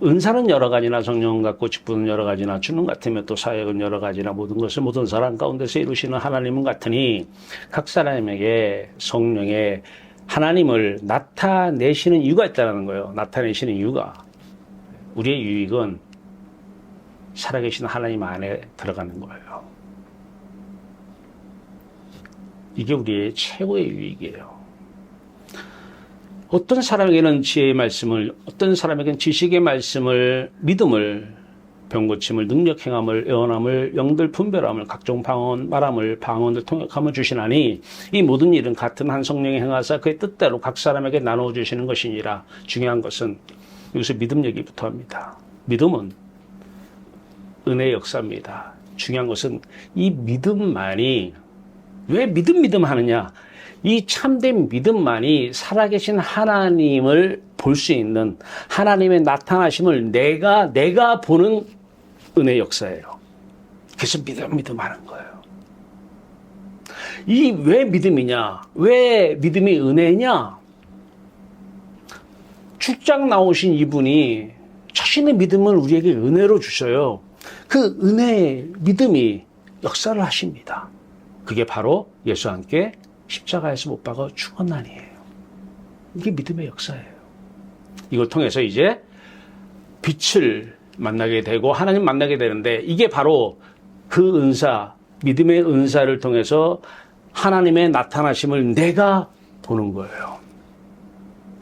은사는 여러 가지나 성령 같고 직분은 여러 가지나 주는 같으면 또 사역은 여러 가지나 모든 것을 모든 사람 가운데서 이루시는 하나님은 같으니 각 사람에게 성령의 하나님을 나타내시는 이유가 있다는 거예요. 나타내시는 이유가. 우리의 유익은 살아계신 하나님 안에 들어가는 거예요. 이게 우리의 최고의 유익이에요. 어떤 사람에게는 지혜의 말씀을, 어떤 사람에게는 지식의 말씀을, 믿음을, 병고침을, 능력 행함을, 애원함을, 영들 분별함을, 각종 방언, 말함을, 방언을 통역함을 주시나니 이 모든 일은 같은 한 성령이 행하사 그의 뜻대로 각 사람에게 나누어 주시는 것이니라. 중요한 것은 여기서 믿음 얘기부터 합니다. 믿음은 은혜의 역사입니다. 중요한 것은 이 믿음만이, 왜 믿음 하느냐? 이 참된 믿음만이 살아계신 하나님을 볼 수 있는 하나님의 나타나심을 내가 보는 은혜의 역사예요. 그래서 믿음 하는 거예요. 이 왜 믿음이냐? 왜 믿음이 은혜냐? 출장 나오신 이분이 자신의 믿음을 우리에게 은혜로 주셔요. 그 은혜의 믿음이 역사를 하십니다. 그게 바로 예수와 함께 십자가에서 못 박아 죽었나니에요. 이게 믿음의 역사예요. 이걸 통해서 이제 빛을 만나게 되고 하나님 만나게 되는데 이게 바로 그 은사, 믿음의 은사를 통해서 하나님의 나타나심을 내가 보는 거예요.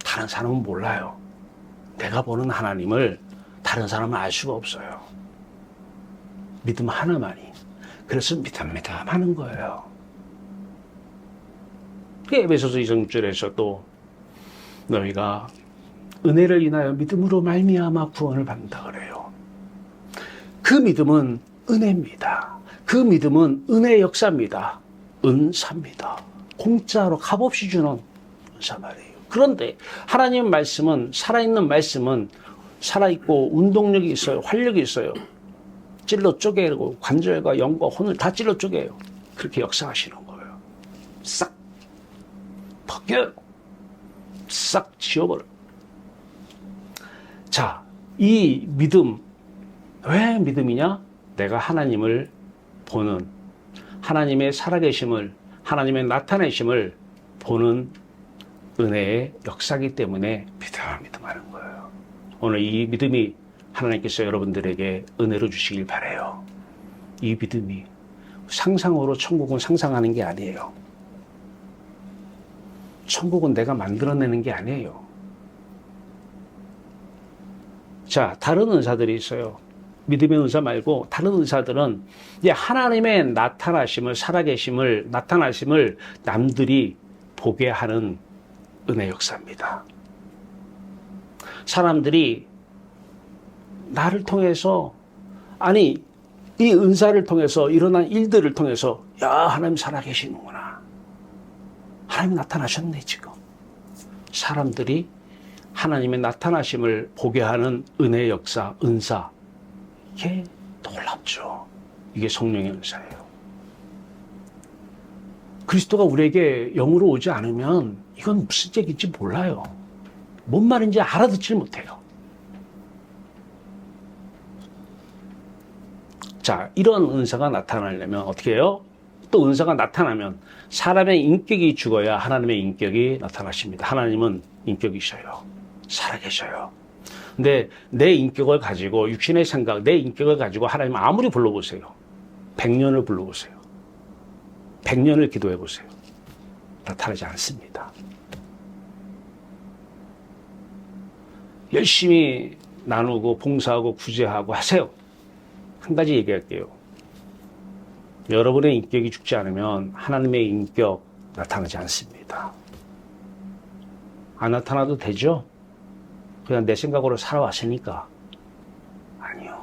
다른 사람은 몰라요. 내가 보는 하나님을 다른 사람은 알 수가 없어요. 믿음 하나만이. 그래서 믿음 하는 거예요. 에베소서 2장 6절에서 또 너희가 은혜를 인하여 믿음으로 말미암아 구원을 받는다 그래요. 그 믿음은 은혜입니다. 그 믿음은 은혜의 역사입니다. 은사입니다. 공짜로 값없이 주는 은사 말이에요. 그런데 하나님의 말씀은, 살아있는 말씀은 살아있고 운동력이 있어요. 활력이 있어요. 찔러 쪼개고 관절과 영과 혼을 다 찔러 쪼개요. 그렇게 역사하시는 거예요. 싹 벗겨요. 싹 지워버려요. 자, 이 믿음, 왜 믿음이냐? 내가 하나님을 보는, 하나님의 살아계심을, 하나님의 나타내심을 보는 은혜의 역사이기 때문에 믿음하는 거예요. 오늘 이 믿음이 하나님께서 여러분들에게 은혜로 주시길 바라요. 이 믿음이 상상으로 천국은 상상하는 게 아니에요. 천국은 내가 만들어내는 게 아니에요. 자, 다른 은사들이 있어요. 믿음의 은사 말고 다른 은사들은 이제 하나님의 나타나심을, 살아계심을, 나타나심을 남들이 보게 하는 은혜 역사입니다. 사람들이 나를 통해서, 아니 이 은사를 통해서 일어난 일들을 통해서 야, 하나님 살아계시는구나. 하나님 나타나셨네 지금. 사람들이 하나님의 나타나심을 보게 하는 은혜의 역사, 은사. 이게 놀랍죠. 이게 성령의 은사예요. 그리스도가 우리에게 영으로 오지 않으면 이건 무슨 얘기인지 몰라요. 뭔 말인지 알아듣질 못해요. 자, 이런 은사가 나타나려면 어떻게 해요? 또 은사가 나타나면 사람의 인격이 죽어야 하나님의 인격이 나타나십니다. 하나님은 인격이셔요. 살아계셔요. 근데 내 인격을 가지고 육신의 생각, 내 인격을 가지고 하나님 아무리 불러보세요. 100년을 불러보세요. 100년을 기도해보세요. 나타나지 않습니다. 열심히 나누고 봉사하고 구제하고 하세요. 한 가지 얘기할게요. 여러분의 인격이 죽지 않으면 하나님의 인격 나타나지 않습니다. 안 나타나도 되죠? 그냥 내 생각으로 살아왔으니까. 아니요.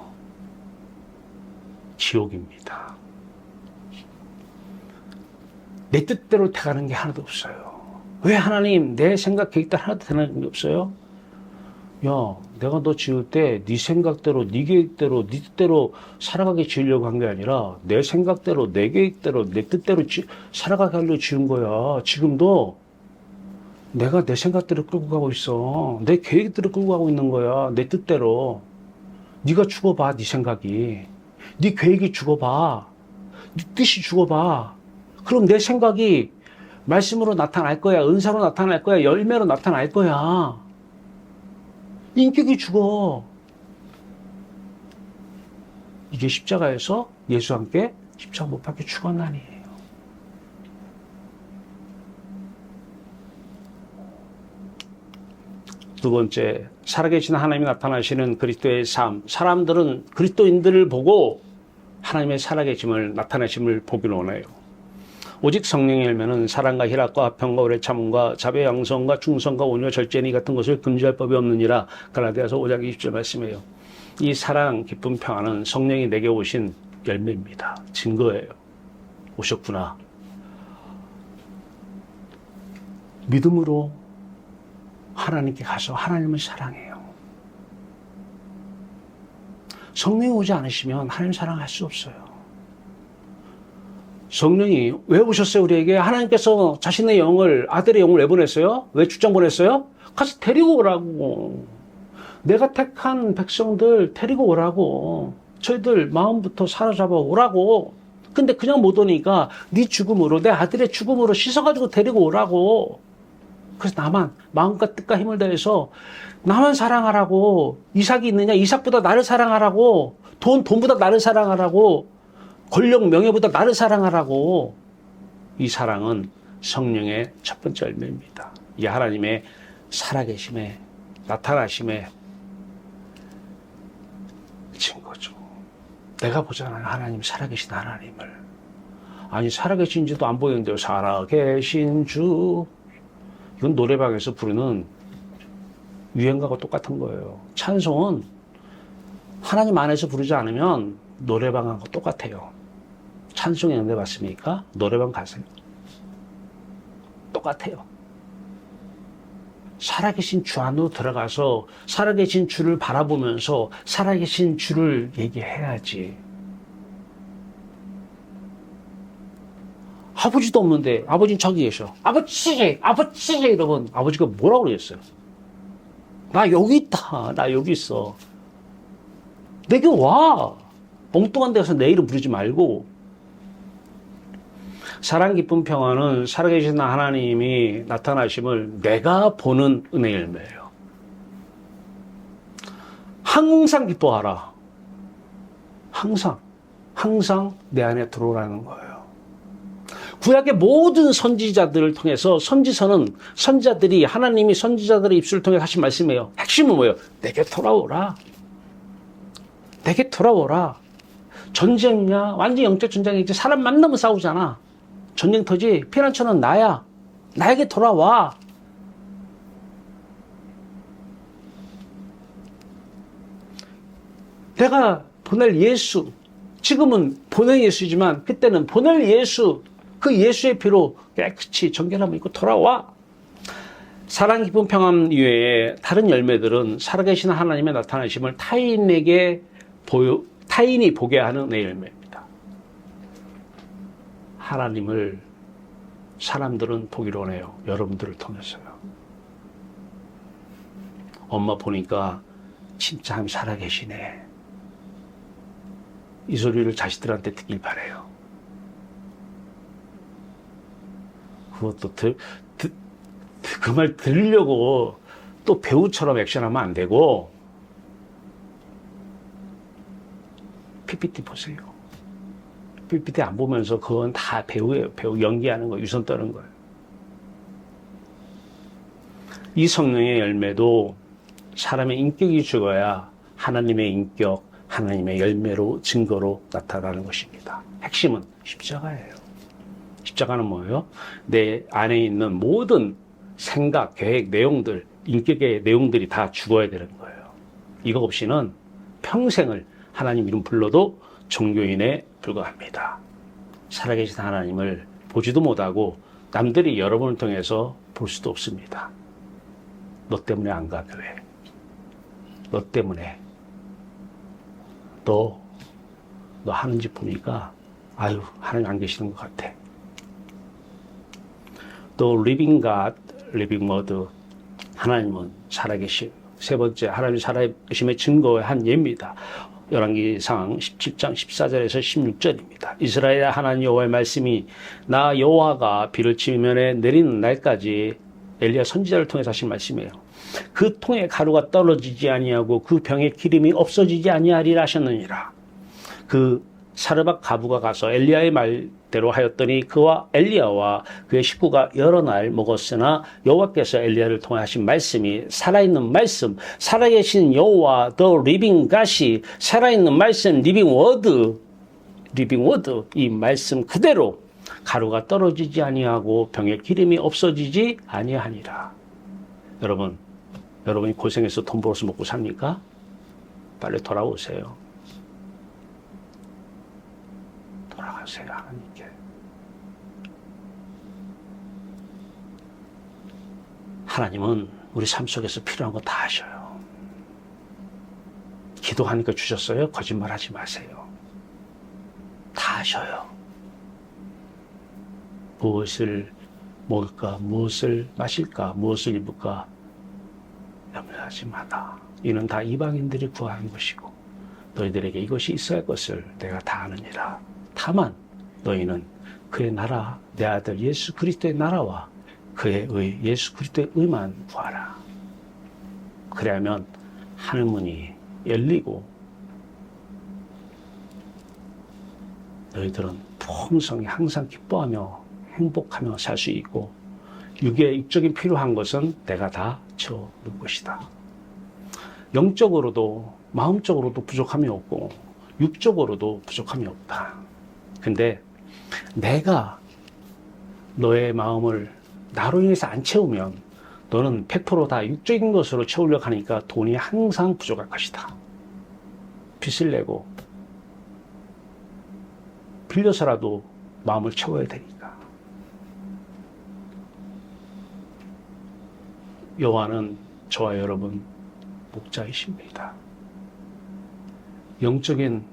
지옥입니다. 내 뜻대로 돼가는 게 하나도 없어요. 왜 하나님 내 생각 계획대로 하나도 되는 게 없어요? 야, 내가 너 지을 때 네 생각대로, 네 계획대로, 네 뜻대로 살아가게 지으려고 한 게 아니라 내 생각대로, 내 계획대로, 내 뜻대로 살아가게 하려고 지은 거야. 지금도 내가 내 생각대로 끌고 가고 있어. 내 계획대로 끌고 가고 있는 거야. 내 뜻대로. 네가 죽어봐, 네 생각이. 네 계획이 죽어봐. 네 뜻이 죽어봐. 그럼 내 생각이 말씀으로 나타날 거야. 은사로 나타날 거야. 열매로 나타날 거야. 인격이 죽어. 이게 십자가에서 예수와 함께 십자가 못 박혀 죽었나니에요. 두 번째, 살아계신 하나님이 나타나시는 그리스도의 삶. 사람들은 그리스도인들을 보고 하나님의 살아계심을, 나타나심을 보기를 원해요. 오직 성령의 열매는 사랑과 희락과 화평과 오래 참음과 자비 양성과 충성과 온유와 절제니 같은 것을 금지할 법이 없느니라. 갈라디아서 5장 20절 말씀이에요. 이 사랑, 기쁨, 평안은 성령이 내게 오신 열매입니다. 증거예요. 오셨구나. 믿음으로 하나님께 가서 하나님을 사랑해요. 성령이 오지 않으시면 하나님 사랑할 수 없어요. 성령이 왜 오셨어요, 우리에게? 하나님께서 자신의 영을, 아들의 영을 왜 보냈어요? 왜 출장 보냈어요? 가서 데리고 오라고. 내가 택한 백성들 데리고 오라고. 저희들 마음부터 사로잡아 오라고. 근데 그냥 못 오니까 네 죽음으로, 내 아들의 죽음으로 씻어가지고 데리고 오라고. 그래서 나만 마음과 뜻과 힘을 다해서 나만 사랑하라고. 이삭이 있느냐? 이삭보다 나를 사랑하라고. 돈보다 나를 사랑하라고. 권력, 명예보다 나를 사랑하라고. 이 사랑은 성령의 첫 번째 열매입니다. 이 하나님의 살아계심에, 나타나심에 증거죠. 내가 보잖아요. 하나님, 살아계신 하나님을. 아니, 살아계신지도 안 보이는데요. 살아계신 주. 이건 노래방에서 부르는 유행가가 똑같은 거예요. 찬송은 하나님 안에서 부르지 않으면 노래방하고 똑같아요. 찬송에 연대 봤습니까? 노래방 가세요. 똑같아요. 살아계신 주 안으로 들어가서 살아계신 주를 바라보면서 살아계신 주를 얘기해야지. 아버지도 없는데 아버지는 저기 계셔. 아버지! 아버지! 이러면 아버지가 뭐라고 그러겠어요? 나 여기 있다. 나 여기 있어. 내게 와. 엉뚱한 데서 내 이름 부르지 말고. 사랑, 기쁨, 평안은 살아계신 하나님이 나타나심을 내가 보는 은혜의 열매예요. 항상 기뻐하라. 항상 내 안에 들어오라는 거예요. 구약의 모든 선지자들을 통해서 선지자들이 하나님이 선지자들의 입술을 통해 하신 말씀이에요. 핵심은 뭐예요? 내게 돌아오라. 내게 돌아오라. 전쟁이야. 완전 영적 전쟁이지. 사람 만나면 싸우잖아. 전쟁터지. 피난처는 나야. 나에게 돌아와. 내가 보낼 예수. 지금은 보낼 예수지만 그때는 보낼 예수. 그 예수의 피로 깨끗이 정결함을 입고 돌아와. 사랑, 기쁨, 평안 이외에 다른 열매들은 살아계신 하나님의 나타나심을 타인이 보게 하는 내 열매입니다. 하나님을 사람들은 보기를 원해요. 여러분들을 통해서요. 엄마 보니까 진짜 하나님 살아계시네. 이 소리를 자식들한테 듣길 바라요. 그것도 그 말 들으려고 또 배우처럼 액션하면 안 되고, PPT 보세요. PPT 안 보면서 그건 다 배우예요. 배우 연기하는 거, 유선 떠는 거예요. 이 성령의 열매도 사람의 인격이 죽어야 하나님의 인격, 하나님의 열매로, 증거로 나타나는 것입니다. 핵심은 십자가예요. 십자가는 뭐예요? 내 안에 있는 모든 생각, 계획, 내용들, 인격의 내용들이 다 죽어야 되는 거예요. 이거 없이는 평생을 하나님 이름 불러도 종교인에 불과합니다. 살아계신 하나님을 보지도 못하고 남들이 여러분을 통해서 볼 수도 없습니다. 너 때문에 안 가, 교회. 너 때문에. 너 하는 짓 보니까 아유, 하나님 안 계시는 것 같아. 또 Living God, Living Word, 하나님은 살아계시. 세 번째, 하나님 살아계심의 증거의 한 예입니다. 열왕기상 17장 14절에서 16절입니다. 이스라엘 하나님 여호와의 말씀이 나 여호와가 비를 지면에 내리는 날까지 엘리야 선지자를 통해서 하신 말씀이에요. 그 통에 가루가 떨어지지 아니하고 그 병에 기름이 없어지지 아니하리라 하셨느니라. 그 사르밧 가부가 가서 엘리야의 말대로 하였더니 그와 엘리야와 그의 식구가 여러 날 먹었으나 여호와께서 엘리야를 통해 하신 말씀이 살아있는 말씀, 살아계신 여호와 the living God이 살아있는 말씀, living word, 이 말씀 그대로 가루가 떨어지지 아니하고 병에 기름이 없어지지 아니하니라. 여러분이 고생해서 돈 벌어서 먹고 삽니까? 빨리 돌아오세요. 돌아가세요, 하나님께. 하나님은 우리 삶 속에서 필요한 거 다 하셔요. 기도하니까 주셨어요? 거짓말 하지 마세요. 다 하셔요. 무엇을 먹을까, 무엇을 마실까, 무엇을 입을까 염려하지 마라. 이는 다 이방인들이 구하는 것이고 너희들에게 이것이 있어야 할 것을 내가 다 아느니라. 다만 너희는 그의 나라, 내 아들 예수 그리스도의 나라와 그의 의, 예수 그리스도의 의만 구하라. 그래야면 하늘문이 열리고 너희들은 풍성히 항상 기뻐하며 행복하며 살 수 있고 육적인 필요한 것은 내가 다 채워놓을 것이다. 영적으로도 마음적으로도 부족함이 없고 육적으로도 부족함이 없다. 근데 내가 너의 마음을 나로 인해서 안 채우면 너는 100% 다 육적인 것으로 채우려고 하니까 돈이 항상 부족할 것이다. 빚을 내고 빌려서라도 마음을 채워야 되니까. 여호와는 저와 여러분 목자이십니다. 영적인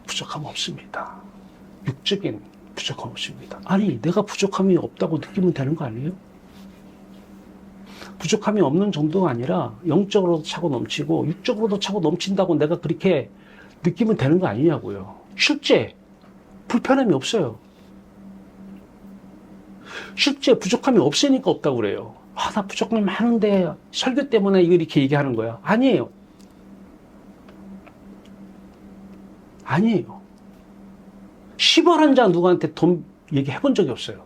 부족함 없습니다. 육적인 부족함 없습니다. 아니, 내가 부족함이 없다고 느끼면 되는 거 아니에요? 부족함이 없는 정도가 아니라 영적으로도 차고 넘치고 육적으로도 차고 넘친다고 내가 그렇게 느끼면 되는 거 아니냐고요. 실제 불편함이 없어요. 실제 부족함이 없으니까 없다고 그래요. 나 부족함이 많은데 설교 때문에 이렇게 얘기하는 거야. 아니에요. 아니에요. 10원 한 장 누구한테 돈 얘기해 본 적이 없어요.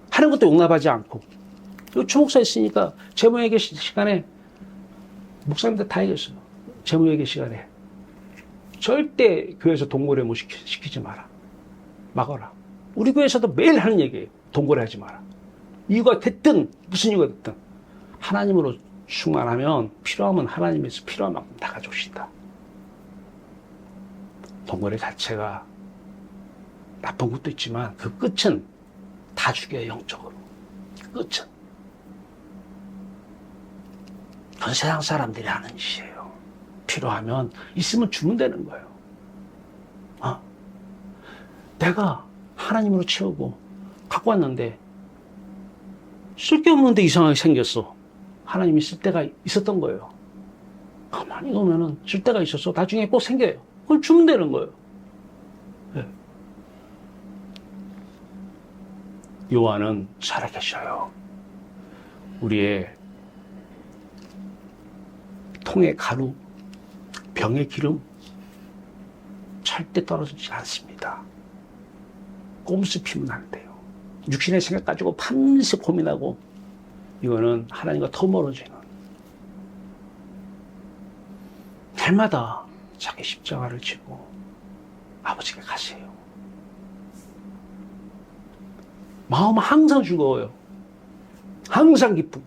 하는 것도 용납하지 않고. 주목사 있으니까 재무회계 시간에 목사님들 다 얘기했어요. 재무회계 시간에 절대 교회에서 동거래 못 시키지 마라. 막아라. 우리 교회에서도 매일 하는 얘기예요. 동거래 하지 마라. 이유가 됐든 무슨 이유가 됐든 하나님으로 충만하면 필요하면 하나님에서 필요한 만큼 다 가져오신다. 동거래 자체가 나쁜 것도 있지만 그 끝은 다 죽여요. 영적으로. 끝은. 그건 세상 사람들이 하는 짓이에요. 필요하면 있으면 주면 되는 거예요. 내가 하나님으로 채우고 갖고 왔는데 쓸데없는데 이상하게 생겼어. 하나님이 쓸 때가 있었던 거예요. 가만히 보면은 쓸 때가 있었어. 나중에 꼭 생겨요. 그걸 주면 되는 거예요. 네. 요한은 살아계셔요. 우리의 통의 가루, 병의 기름 절대 떨어지지 않습니다. 꼼수 피면 안 돼요. 육신의 생각 가지고 밤새 고민하고 이거는 하나님과 더 멀어지는, 날마다 자기 십자가를 지고 아버지께 가세요. 마음은 항상 즐거워요. 항상 기쁘고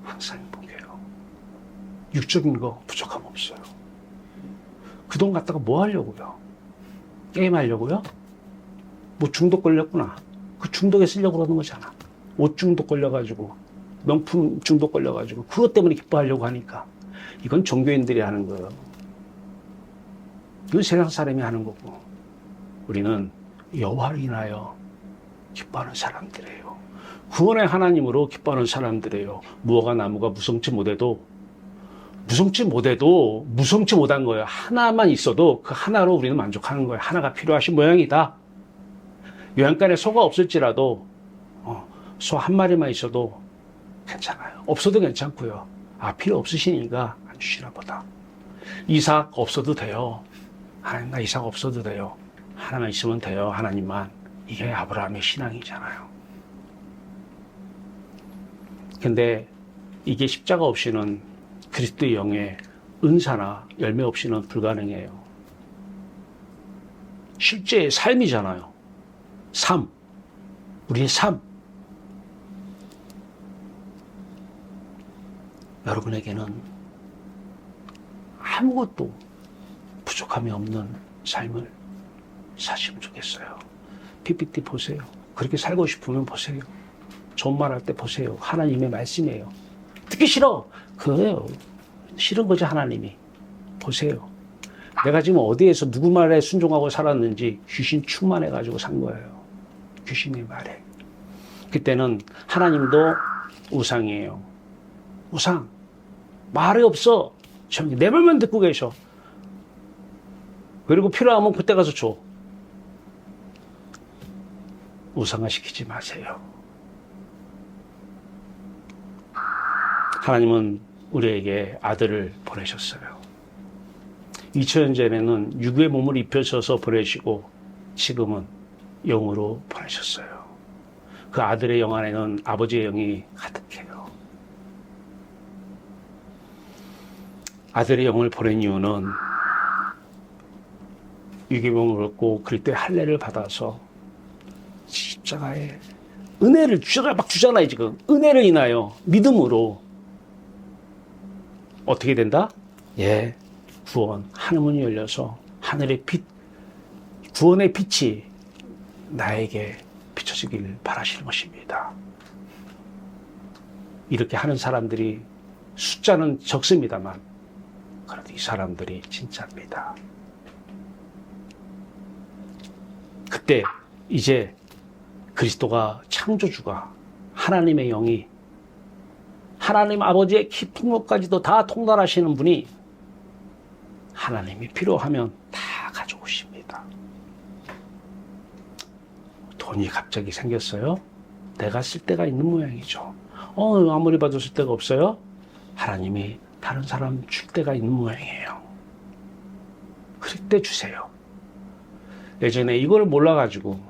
항상 행복해요. 육적인 거 부족함 없어요. 그 돈 갖다가 뭐 하려고요? 게임하려고요? 뭐 중독 걸렸구나. 그 중독에 쓰려고 그러는 거잖아. 옷 중독 걸려가지고, 명품 중독 걸려가지고, 그것 때문에 기뻐하려고 하니까. 이건 종교인들이 하는 거예요. 이건 세상 사람이 하는 거고, 우리는 여호와를 인하여 기뻐하는 사람들이에요. 구원의 하나님으로 기뻐하는 사람들이에요. 무화과 나무가 무성치 못해도 무성치 못한 거예요. 하나만 있어도 그 하나로 우리는 만족하는 거예요. 하나가 필요하신 모양이다. 요양간에 소가 없을지라도 소 한 마리만 있어도 괜찮아요. 없어도 괜찮고요. 필요 없으시니까 안 주시나 보다. 이삭 없어도 돼요. 하나님, 나 이삭 없어도 돼요. 하나만 있으면 돼요. 하나님만. 이게 아브라함의 신앙이잖아요. 근데 이게 십자가 없이는, 그리스도의 영의 은사나 열매 없이는 불가능해요. 실제의 삶이잖아요. 삶. 우리의 삶. 여러분에게는 아무것도 부족함이 없는 삶을 사시면 좋겠어요. PPT 보세요. 그렇게 살고 싶으면 보세요. 좋은 말 할 때 보세요. 하나님의 말씀이에요. 듣기 싫어. 그래요. 싫은 거죠, 하나님이. 보세요. 내가 지금 어디에서 누구 말에 순종하고 살았는지 귀신 충만해가지고 산 거예요. 귀신의 말에. 그때는 하나님도 우상이에요. 우상. 말이 없어. 내 말만 듣고 계셔. 그리고 필요하면 그때 가서 줘. 우상화시키지 마세요. 하나님은 우리에게 아들을 보내셨어요. 2000년 전에는 육의 몸을 입혀셔서 보내시고 지금은 영으로 보내셨어요. 그 아들의 영 안에는 아버지의 영이 가득해요. 아들의 영을 보낸 이유는 육의 몸을 얻고 그리스도의 할례를 받아서 십자가에 은혜를 막 주잖아요. 지금 은혜를 인하여 믿음으로 어떻게 된다? 구원, 하늘문이 열려서 하늘의 빛, 구원의 빛이 나에게 비춰지길 바라시는 것입니다. 이렇게 하는 사람들이 숫자는 적습니다만 그래도 이 사람들이 진짜입니다. 그때 이제 그리스도가 창조주가 하나님의 영이 하나님 아버지의 깊은 것까지도 다 통달하시는 분이 하나님이 필요하면 다 가져오십니다. 돈이 갑자기 생겼어요? 내가 쓸 데가 있는 모양이죠. 아무리 봐도 쓸 데가 없어요? 하나님이 다른 사람 줄 데가 있는 모양이에요. 그럴 때 주세요. 예전에 이걸 몰라가지고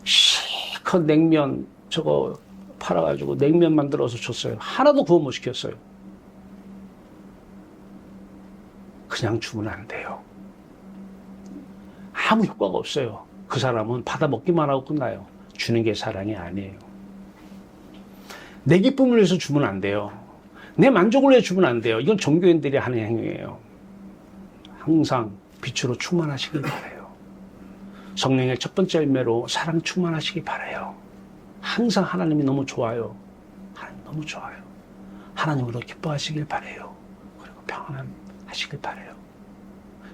실컷 냉면 저거 팔아가지고 냉면 만들어서 줬어요. 하나도 구워 못 시켰어요. 그냥 주면 안 돼요. 아무 효과가 없어요. 그 사람은 받아 먹기만 하고 끝나요. 주는 게 사랑이 아니에요. 내 기쁨을 위해서 주면 안 돼요. 내 만족을 위해 주면 안 돼요. 이건 종교인들이 하는 행위예요. 항상 빛으로 충만하시길 바라요. 성령의 첫 번째 열매로 사랑 충만하시길 바라요. 항상 하나님이 너무 좋아요. 하나님 너무 좋아요. 하나님으로 기뻐하시길 바래요. 그리고 평안하시길 바래요.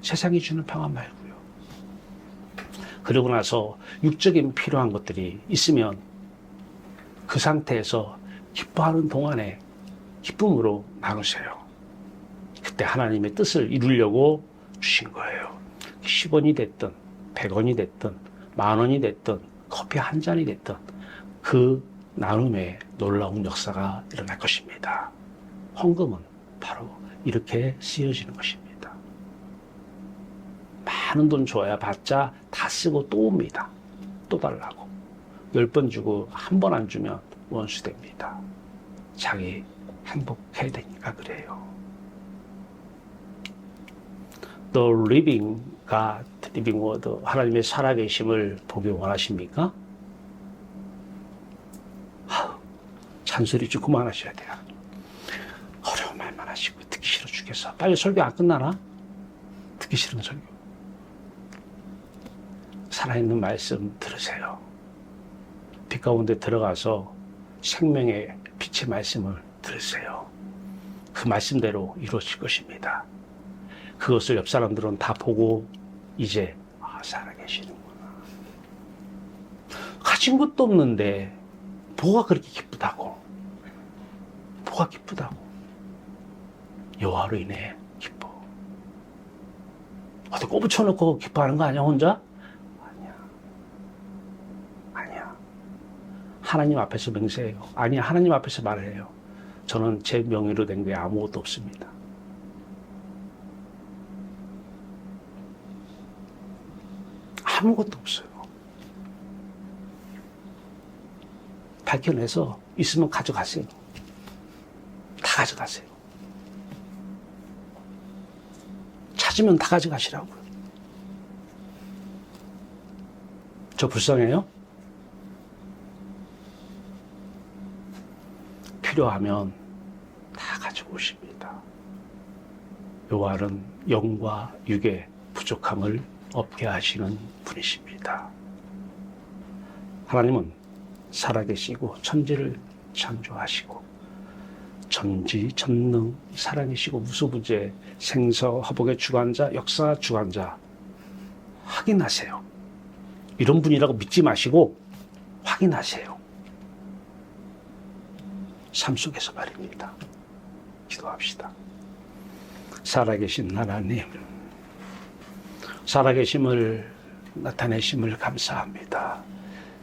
세상이 주는 평안 말고요. 그러고 나서 육적인 필요한 것들이 있으면 그 상태에서 기뻐하는 동안에 기쁨으로 나누세요. 그때 하나님의 뜻을 이루려고 주신 거예요. 10원이 됐든 100원이 됐든 10,000원이 됐든 커피 한 잔이 됐든 그 나눔의 놀라운 역사가 일어날 것입니다. 헌금은 바로 이렇게 쓰여지는 것입니다. 많은 돈 줘야 봤자 다 쓰고 또 옵니다. 또 달라고. 10번 주고 한 번 안 주면 원수 됩니다. 자기 행복해야 되니까 그래요. The living God, living word, 하나님의 살아계심을 보기 원하십니까? 잔소리 좀 그만하셔야 돼요. 어려운 말만 하시고 듣기 싫어 죽겠어. 빨리 설교 안 끝나나? 듣기 싫은 설교. 살아있는 말씀 들으세요. 빛 가운데 들어가서 생명의 빛의 말씀을 들으세요. 그 말씀대로 이루어질 것입니다. 그것을 옆 사람들은 다 보고 이제 살아계시는구나. 가진 것도 없는데 뭐가 그렇게 기쁘다고? 뭐가 기쁘다고? 여호와로 인해 기뻐. 어디 꼬부쳐놓고 기뻐하는 거 아니야 혼자? 아니야. 하나님 앞에서 맹세해요. 아니야, 하나님 앞에서 말해요. 저는 제 명의로 된 게 아무것도 없습니다. 아무것도 없어요. 밝혀내서 있으면 가져가세요. 다 가져가세요. 찾으면 다 가져가시라고요. 저 불쌍해요? 필요하면 다 가지고 오십니다. 여호와는 영과 육의 부족함을 없게 하시는 분이십니다. 하나님은 살아계시고 천지를 창조하시고 전지전능 살아계시고 무소부재 생사화복의 주관자 역사 주관자 확인하세요. 이런 분이라고 믿지 마시고 확인하세요. 삶 속에서 말입니다. 기도합시다. 살아계신 하나님, 살아계심을 나타내심을 감사합니다.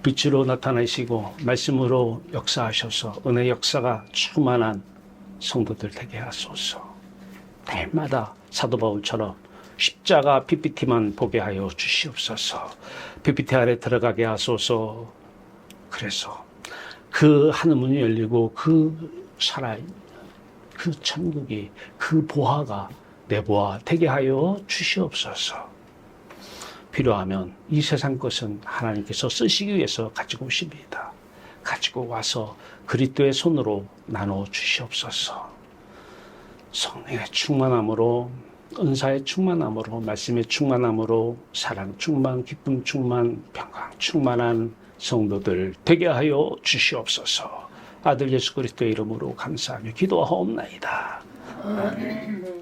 빛으로 나타내시고 말씀으로 역사하셔서 은혜 역사가 충만한 성도들 되게 하소서. 날마다 사도 바울처럼 십자가 PPT만 보게 하여 주시옵소서. PPT 안에 들어가게 하소서. 그래서 그 하늘 문이 열리고 그 살아있는 그 천국이 그 보화가 내 보화 되게 하여 주시옵소서. 필요하면 이 세상 것은 하나님께서 쓰시기 위해서 가지고 오십니다. 가지고 와서 그리스도의 손으로 나눠 주시옵소서. 성령의 충만함으로, 은사의 충만함으로, 말씀의 충만함으로 사랑 충만, 기쁨 충만, 평강 충만한 성도들 되게 하여 주시옵소서. 아들 예수 그리스도의 이름으로 감사하며 기도하옵나이다. 아멘.